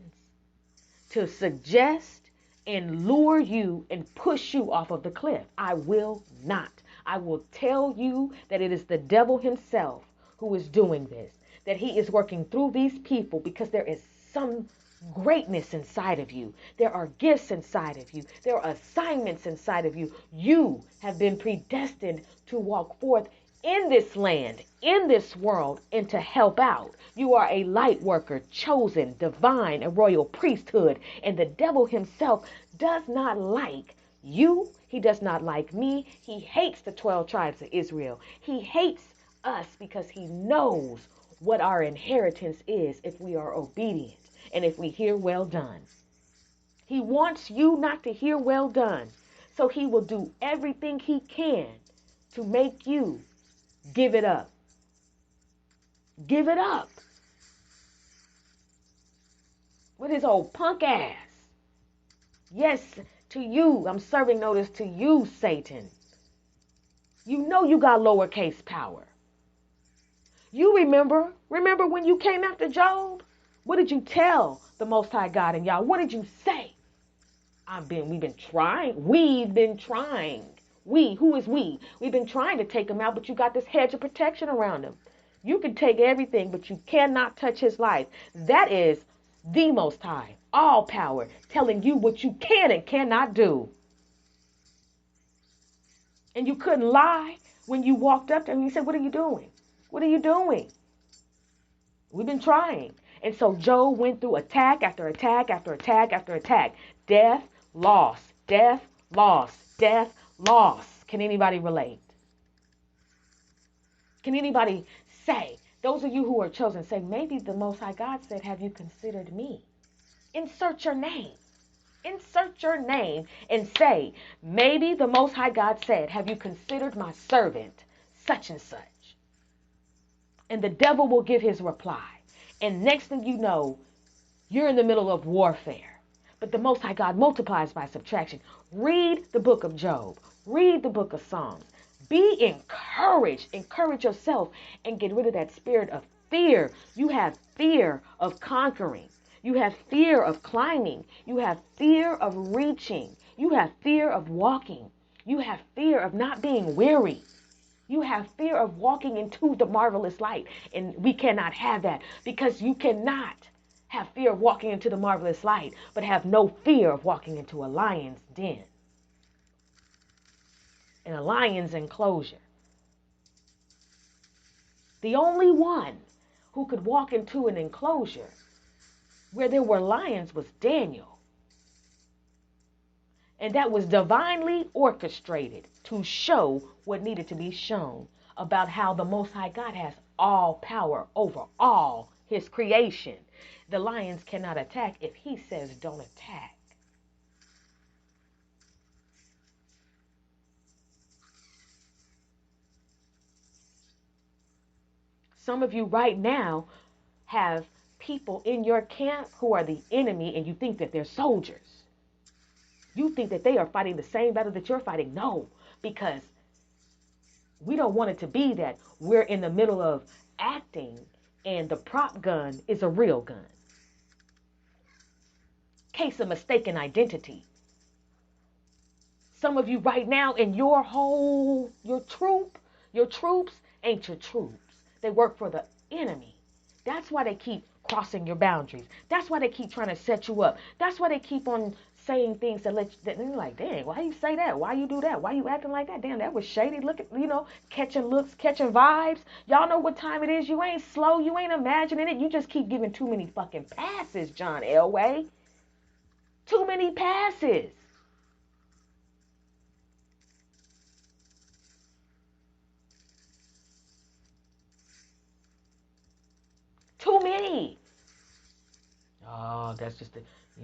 to suggest and lure you and push you off of the cliff. I will not. I will tell you that it is the devil himself who is doing this, that he is working through these people because there is some greatness inside of you. There are gifts inside of you. There are assignments inside of you. You have been predestined to walk forth in this land, in this world, and to help out. You are a light worker, chosen, divine, a royal priesthood, and the devil himself does not like you. He does not like me. He hates the 12 tribes of Israel. He hates us because he knows what our inheritance is if we are obedient. And if we hear well done, he wants you not to hear well done. So he will do everything he can to make you give it up. Give it up. With his old punk ass. Yes, to you. I'm serving notice to you, Satan. You know you got lowercase power. You remember when you came after Job? What did you tell the Most High God and y'all? What did you say? We've been trying. We've been trying. We, who is we? We've been trying to take him out, but you got this hedge of protection around him. You can take everything, but you cannot touch his life. That is the Most High, all power, telling you what you can and cannot do. And you couldn't lie when you walked up to him and you said, what are you doing? What are you doing? We've been trying. And so Job went through attack after attack after attack after attack. Death, loss, death, loss, death, loss. Can anybody relate? Can anybody say, those of you who are chosen, say, maybe the Most High God said, have you considered me? Insert your name. Insert your name and say, maybe the Most High God said, have you considered my servant, such and such? And the devil will give his reply. And next thing you know, you're in the middle of warfare. But the Most High God multiplies by subtraction. Read the book of Job. Read the book of Psalms. Be encouraged. Encourage yourself and get rid of that spirit of fear. You have fear of conquering. You have fear of climbing. You have fear of reaching. You have fear of walking. You have fear of not being weary. You have fear of walking into the marvelous light. And we cannot have that because you cannot Have fear of walking into the marvelous light, but have no fear of walking into a lion's den. In a lion's enclosure. The only one who could walk into an enclosure where there were lions was Daniel. And that was divinely orchestrated to show what needed to be shown about how the Most High God has all power over all his creation. The lions cannot attack if he says don't attack. Some of you right now have people in your camp who are the enemy, and you think that they're soldiers. You think that they are fighting the same battle that you're fighting. No, because we don't want it to be that we're in the middle of acting and the prop gun is a real gun. Case of mistaken identity. Some of you right now in your troops ain't your troops. They work for the enemy. That's why they keep crossing your boundaries. That's why they keep trying to set you up. That's why they keep on saying things that you're like, dang, why you say that? Why you do that? Why you acting like that? Damn, that was shady. Look at, catching looks, catching vibes. Y'all know what time it is. You ain't slow. You ain't imagining it. You just keep giving too many fucking passes, John Elway. Too many passes. Too many. Oh, that's just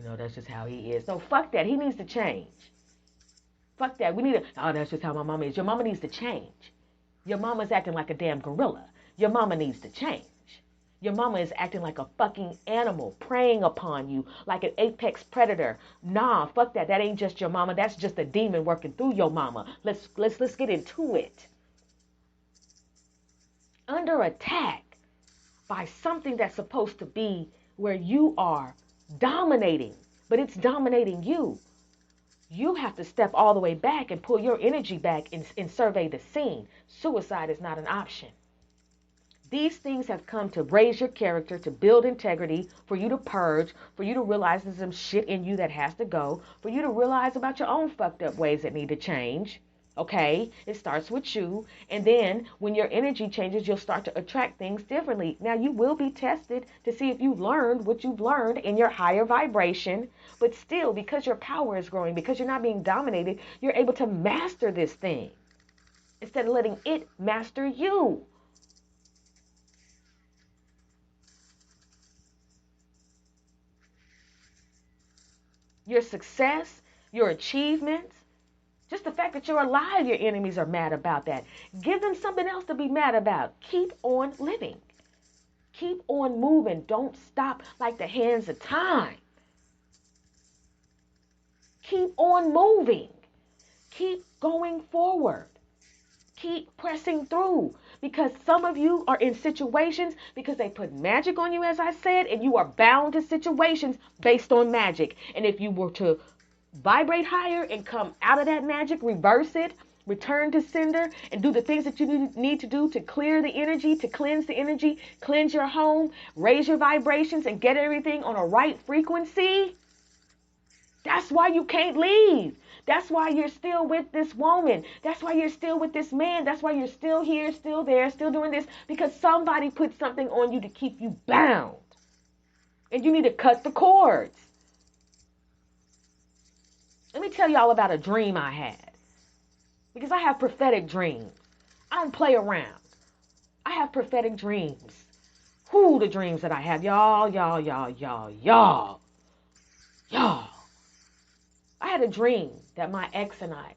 that's just how he is. No, fuck that. He needs to change. Fuck that. That's just how my mama is. Your mama needs to change. Your mama's acting like a damn gorilla. Your mama needs to change. Your mama is acting like a fucking animal, preying upon you like an apex predator. Nah, fuck that. That ain't just your mama. That's just a demon working through your mama. Let's get into it. Under attack by something that's supposed to be where you are dominating, but it's dominating you. You have to step all the way back and pull your energy back and survey the scene. Suicide is not an option. These things have come to raise your character, to build integrity, for you to purge, for you to realize there's some shit in you that has to go, for you to realize about your own fucked up ways that need to change. Okay, it starts with you. And then when your energy changes, you'll start to attract things differently. Now, you will be tested to see if you've learned what you've learned in your higher vibration. But still, because your power is growing, because you're not being dominated, you're able to master this thing instead of letting it master you. Your success, your achievements, just the fact that you're alive, your enemies are mad about that. Give them something else to be mad about. Keep on living. Keep on moving. Don't stop like the hands of time. Keep on moving. Keep going forward. Keep pressing through. Because some of you are in situations because they put magic on you, as I said, and you are bound to situations based on magic. And if you were to vibrate higher and come out of that magic, reverse it, return to sender, and do the things that you need to do to clear the energy, to cleanse the energy, cleanse your home, raise your vibrations, and get everything on a right frequency. That's why you can't leave. That's why you're still with this woman. That's why you're still with this man. That's why you're still here, still there, still doing this, because somebody put something on you to keep you bound. And you need to cut the cords. Let me tell y'all about a dream I had. Because I have prophetic dreams. I don't play around. I have prophetic dreams. Who the dreams that I have? Y'all. I had a dream that my ex and I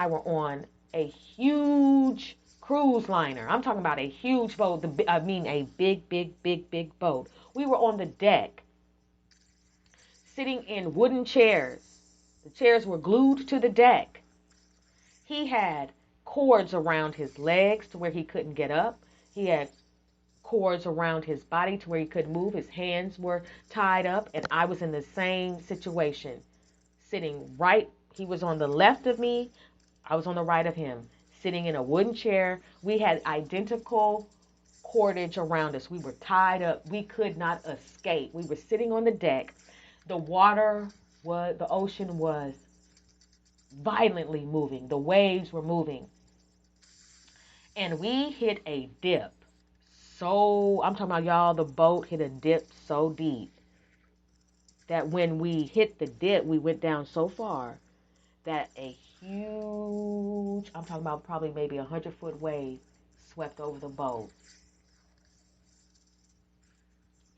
were on a huge cruise liner. I'm talking about a huge boat. A big boat. We were on the deck, sitting in wooden chairs. The chairs were glued to the deck. He had cords around his legs to where he couldn't get up. He had cords around his body to where he couldn't move. His hands were tied up, and I was in the same situation, sitting right. He was on the left of me. I was on the right of him, sitting in a wooden chair. We had identical cordage around us. We were tied up. We could not escape. We were sitting on the deck. The ocean was violently moving. The waves were moving. And we hit a dip. So, I'm talking about, y'all, the boat hit a dip so deep that when we hit the dip, we went down so far that a huge, I'm talking about probably maybe 100-foot wave swept over the boat.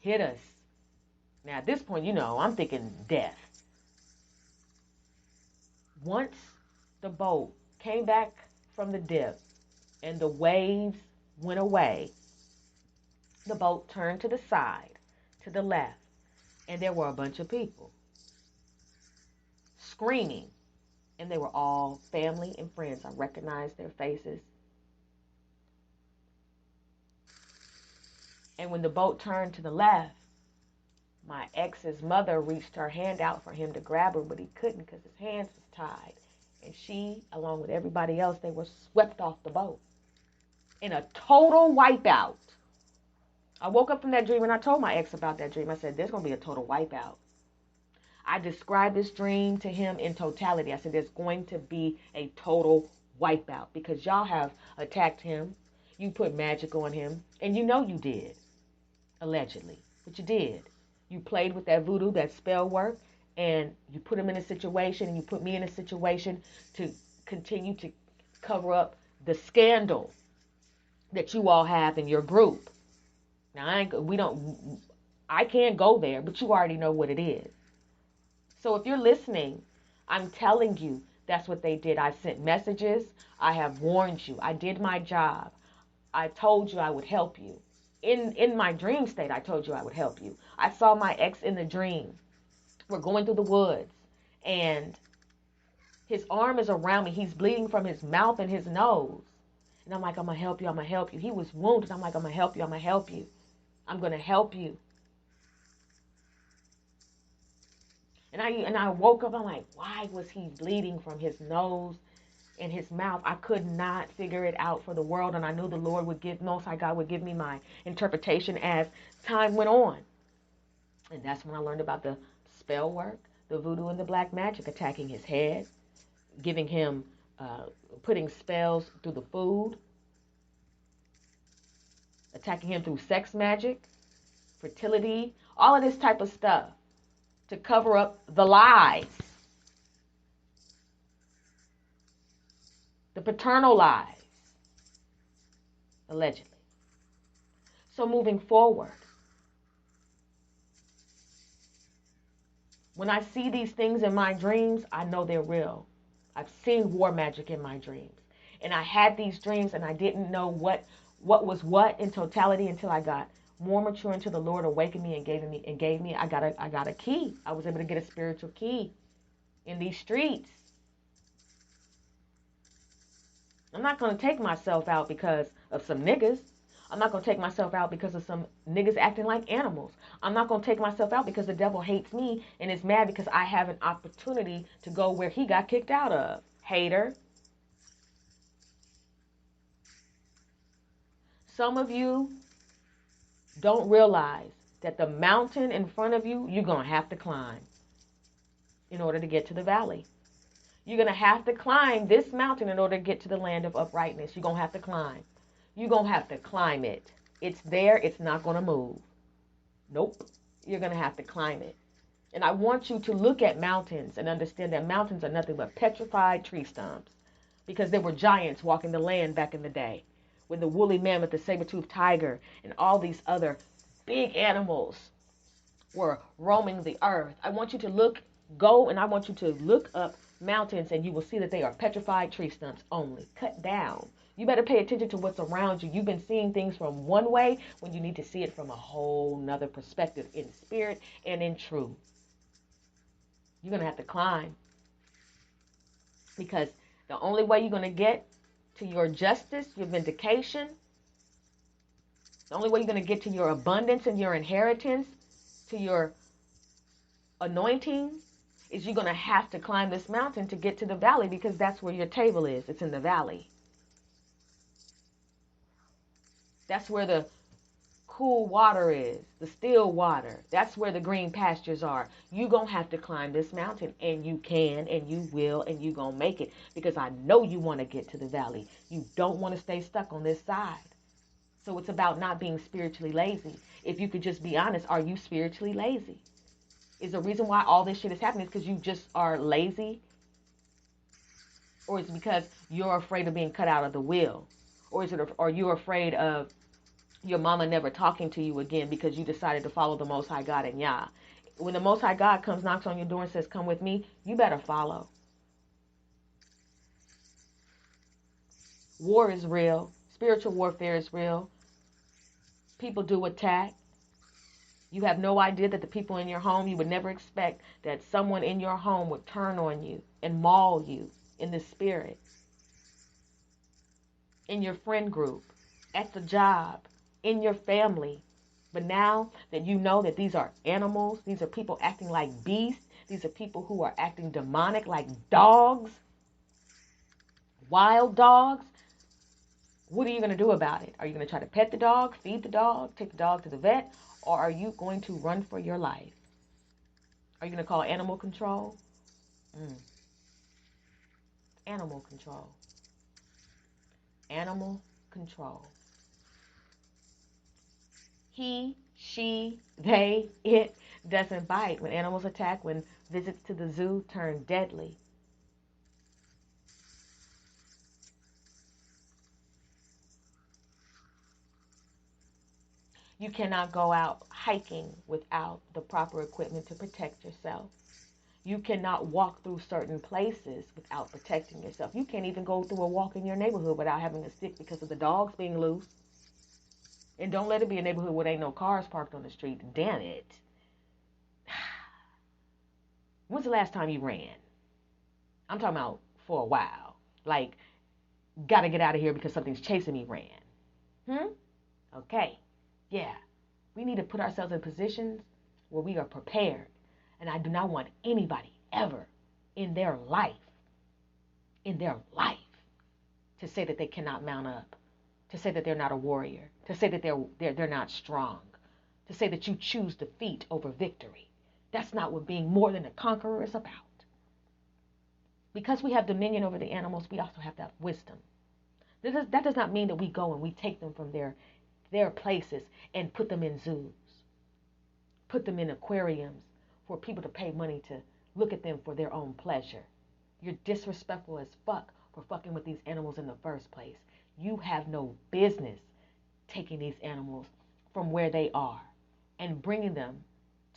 Hit us. Now, at this point, I'm thinking death. Once the boat came back from the dip and the waves went away, the boat turned to the side, to the left, and there were a bunch of people screaming, and they were all family and friends. I recognized their faces. And when the boat turned to the left, my ex's mother reached her hand out for him to grab her, but he couldn't because his hands was tied. And she, along with everybody else, they were swept off the boat in a total wipeout. I woke up from that dream and I told my ex about that dream. I said, there's going to be a total wipeout. I described this dream to him in totality. I said, there's going to be a total wipeout because y'all have attacked him. You put magic on him. And you did, allegedly. But you did. You played with that voodoo, that spell work, and you put him in a situation, and you put me in a situation to continue to cover up the scandal that you all have in your group. Now, I can't go there, but you already know what it is. So if you're listening, I'm telling you, that's what they did. I sent messages. I have warned you. I did my job. I told you I would help you. In my dream state, I told you I would help you. I saw my ex in the dream. We're going through the woods, and his arm is around me. He's bleeding from his mouth and his nose. And I'm like, I'm going to help you. I'm going to help you. He was wounded. I'm like, I'm going to help you. I'm going to help you. I'm going to help you. And I woke up. I'm like, why was he bleeding from his nose and his mouth? I could not figure it out for the world. And I knew the Lord Most High God would give me my interpretation as time went on. And that's when I learned about the spell work, the voodoo and the black magic, attacking his head, giving him, putting spells through the food, attacking him through sex magic, fertility, all of this type of stuff to cover up the lies, the paternal lies, allegedly. So moving forward, when I see these things in my dreams, I know they're real. I've seen war magic in my dreams. And I had these dreams and I didn't know what was what in totality until I got more mature, until the Lord awakened me and gave me I got a key. I was able to get a spiritual key in these streets. I'm not going to take myself out because of some niggas. I'm not going to take myself out because of some niggas acting like animals. I'm not going to take myself out because the devil hates me and is mad because I have an opportunity to go where he got kicked out of. Hater. Some of you don't realize that the mountain in front of you, you're going to have to climb in order to get to the valley. You're going to have to climb this mountain in order to get to the land of uprightness. You're going to have to climb. You're going to have to climb it. It's there. It's not going to move. Nope. You're going to have to climb it. And I want you to look at mountains and understand that mountains are nothing but petrified tree stumps, because there were giants walking the land back in the day when the woolly mammoth, the saber-toothed tiger, and all these other big animals were roaming the earth. I want you to I want you to look up mountains, and you will see that they are petrified tree stumps only, cut down. You better pay attention to what's around you. You've been seeing things from one way when you need to see it from a whole nother perspective, in spirit and in truth. You're going to have to climb, because the only way you're going to get to your justice, your vindication, the only way you're going to get to your abundance and your inheritance, to your anointing, is you're going to have to climb this mountain to get to the valley, because that's where your table is. It's in the valley. That's where the cool water is, the still water. That's where the green pastures are. You gonna have to climb this mountain, and you can, and you will, and you gonna make it, because I know you want to get to the valley. You don't want to stay stuck on this side. So it's about not being spiritually lazy. If you could just be honest, are you spiritually lazy? Is the reason why all this shit is happening is because you just are lazy? Or is it because you're afraid of being cut out of the will? Or is it, or you're afraid of your mama never talking to you again because you decided to follow the Most High God and Yah? When the Most High God comes, knocks on your door and says, come with me, you better follow. War is real. Spiritual warfare is real. People do attack. You have no idea that the people in your home, you would never expect that someone in your home would turn on you and maul you in the spirit. In your friend group, at the job, in your family. But now that you know that these are animals, these are people acting like beasts, these are people who are acting demonic like dogs, wild dogs, what are you going to do about it? Are you going to try to pet the dog, feed the dog, take the dog to the vet, or are you going to run for your life? Are you going to call animal control? Animal control. Animal control. He, she, they, it doesn't bite. When animals attack, when visits to the zoo turn deadly. You cannot go out hiking without the proper equipment to protect yourself. You cannot walk through certain places without protecting yourself. You can't even go through a walk in your neighborhood without having a stick because of the dogs being loose. And don't let it be a neighborhood where there ain't no cars parked on the street. Damn it. When's the last time you ran? I'm talking about for a while. Like, gotta get out of here because something's chasing me ran. Okay. Yeah. We need to put ourselves in positions where we are prepared. And I do not want anybody ever in their life, to say that they cannot mount up, to say that they're not a warrior, to say that they're not strong, to say that you choose defeat over victory. That's not what being more than a conqueror is about. Because we have dominion over the animals, we also have that wisdom. That does not mean that we go and we take them from their places and put them in zoos, put them in aquariums for people to pay money to look at them for their own pleasure. You're disrespectful as fuck for fucking with these animals in the first place. You have no business taking these animals from where they are and bringing them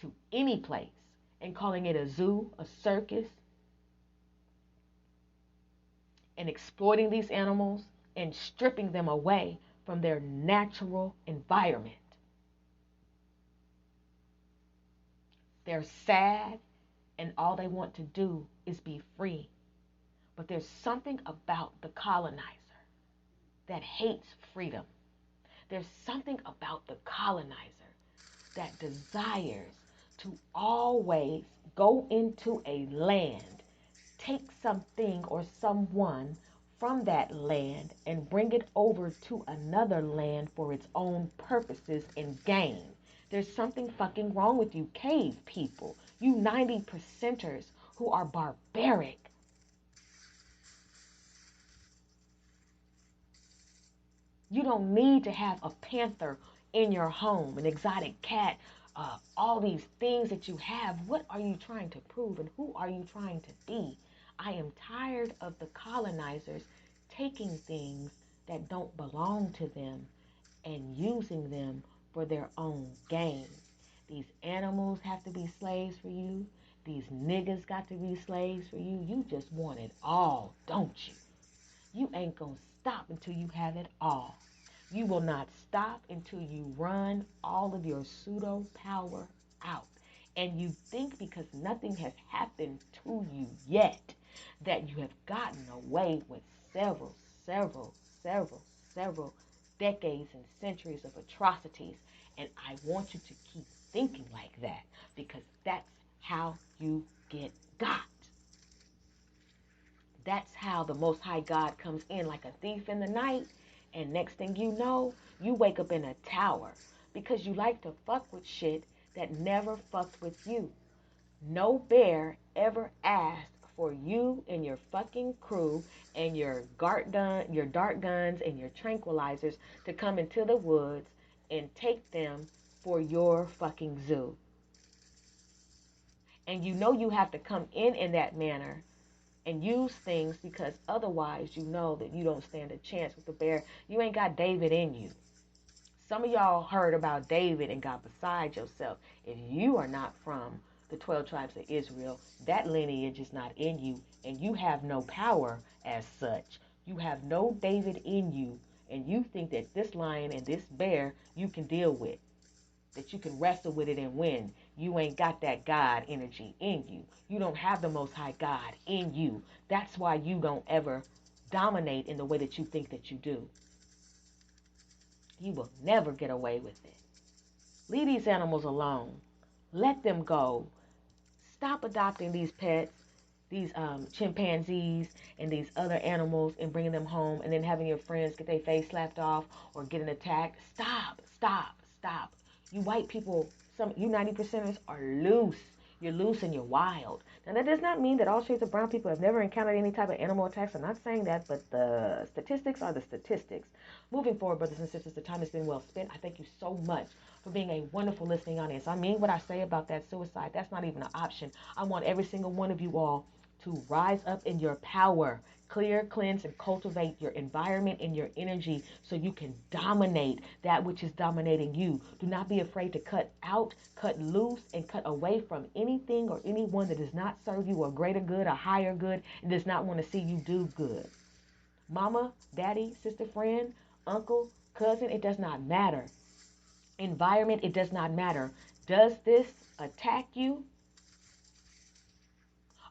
to any place and calling it a zoo, a circus, and exploiting these animals and stripping them away from their natural environment. They're sad, and all they want to do is be free. But there's something about the colonizer that hates freedom. There's something about the colonizer that desires to always go into a land, take something or someone from that land and bring it over to another land for its own purposes and gain. There's something fucking wrong with you cave people, you 90%ers who are barbaric. You don't need to have a panther in your home, an exotic cat, all these things that you have. What are you trying to prove and who are you trying to be? I am tired of the colonizers taking things that don't belong to them and using them for their own gain. These animals have to be slaves for you. These niggas got to be slaves for you. You just want it all, don't you? You ain't gonna stop until you have it all. You will not stop until you run all of your pseudo power out. And you think because nothing has happened to you yet that you have gotten away with several decades and centuries of atrocities. And I want you to keep thinking like that, because that's how you get got. That's how the Most High God comes in like a thief in the night. And next thing you know, you wake up in a tower because you like to fuck with shit that never fucked with you. No bear ever asked for you and your fucking crew and your dart guns and your tranquilizers to come into the woods and take them for your fucking zoo. And you know you have to come in that manner and use things, because otherwise you know that you don't stand a chance with the bear. You ain't got David in you. Some of y'all heard about David and got beside yourself. If you are not from the 12 tribes of Israel, that lineage is not in you, and you have no power as such. You have no David in you, and you think that this lion and this bear you can deal with, that you can wrestle with it and win. You ain't got that God energy in you. You don't have the Most High God in you. That's why you don't ever dominate in the way that you think that you do. You will never get away with it. Leave these animals alone. Let them go. Stop adopting these pets, these chimpanzees and these other animals, and bringing them home and then having your friends get their face slapped off or get an attack. Stop, stop, stop. You white people, you 90%ers are loose. You're loose and you're wild. Now, that does not mean that all shades of brown people have never encountered any type of animal attacks. I'm not saying that, but the statistics are the statistics. Moving forward, brothers and sisters, the time has been well spent. I thank you so much for being a wonderful listening audience. I mean what I say about that suicide. That's not even an option. I want every single one of you all to rise up in your power, clear, cleanse, and cultivate your environment and your energy so you can dominate that which is dominating you. Do not be afraid to cut out, cut loose, and cut away from anything or anyone that does not serve you a greater good, a higher good, and does not want to see you do good. Mama, daddy, sister, friend, uncle, cousin, it does not matter. Environment, it does not matter. Does this attack you?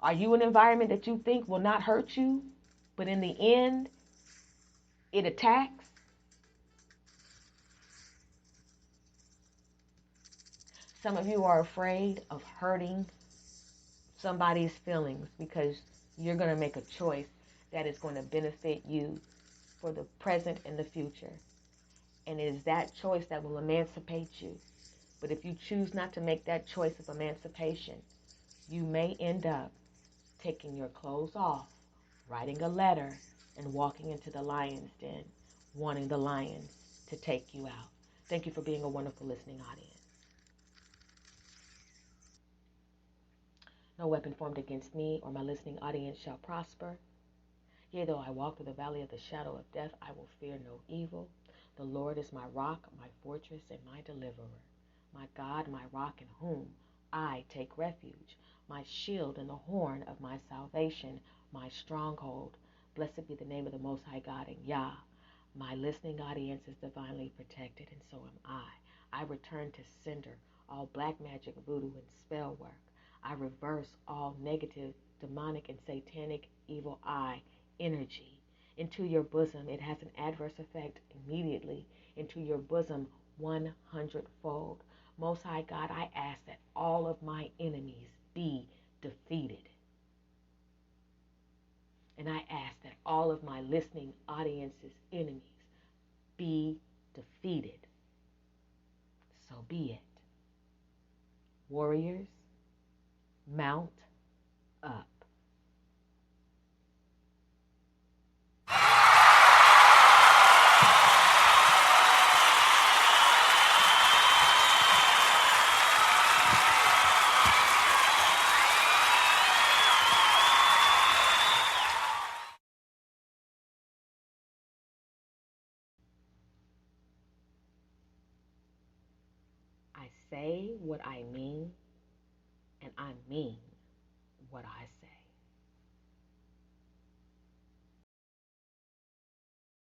Are you an environment that you think will not hurt you, but in the end, it attacks? Some of you are afraid of hurting somebody's feelings because you're going to make a choice that is going to benefit you for the present and the future. And it is that choice that will emancipate you. But if you choose not to make that choice of emancipation, you may end up taking your clothes off, writing a letter, and walking into the lion's den, wanting the lions to take you out. Thank you for being a wonderful listening audience. No weapon formed against me or my listening audience shall prosper. Yea, though I walk through the valley of the shadow of death, I will fear no evil. The Lord is my rock, my fortress, and my deliverer. My God, my rock, in whom I take refuge. My shield and the horn of my salvation, my stronghold. Blessed be the name of the Most High God and Yah. My listening audience is divinely protected, and so am I. I return to sender all black magic, voodoo, and spell work. I reverse all negative, demonic, and satanic evil eye energy into your bosom. It has an adverse effect immediately into your bosom 100-fold. Most High God, I ask that all of my enemies be defeated. And I ask that all of my listening audience's enemies be defeated. So be it. Warriors, mount up. I say what I mean, and I mean what I say.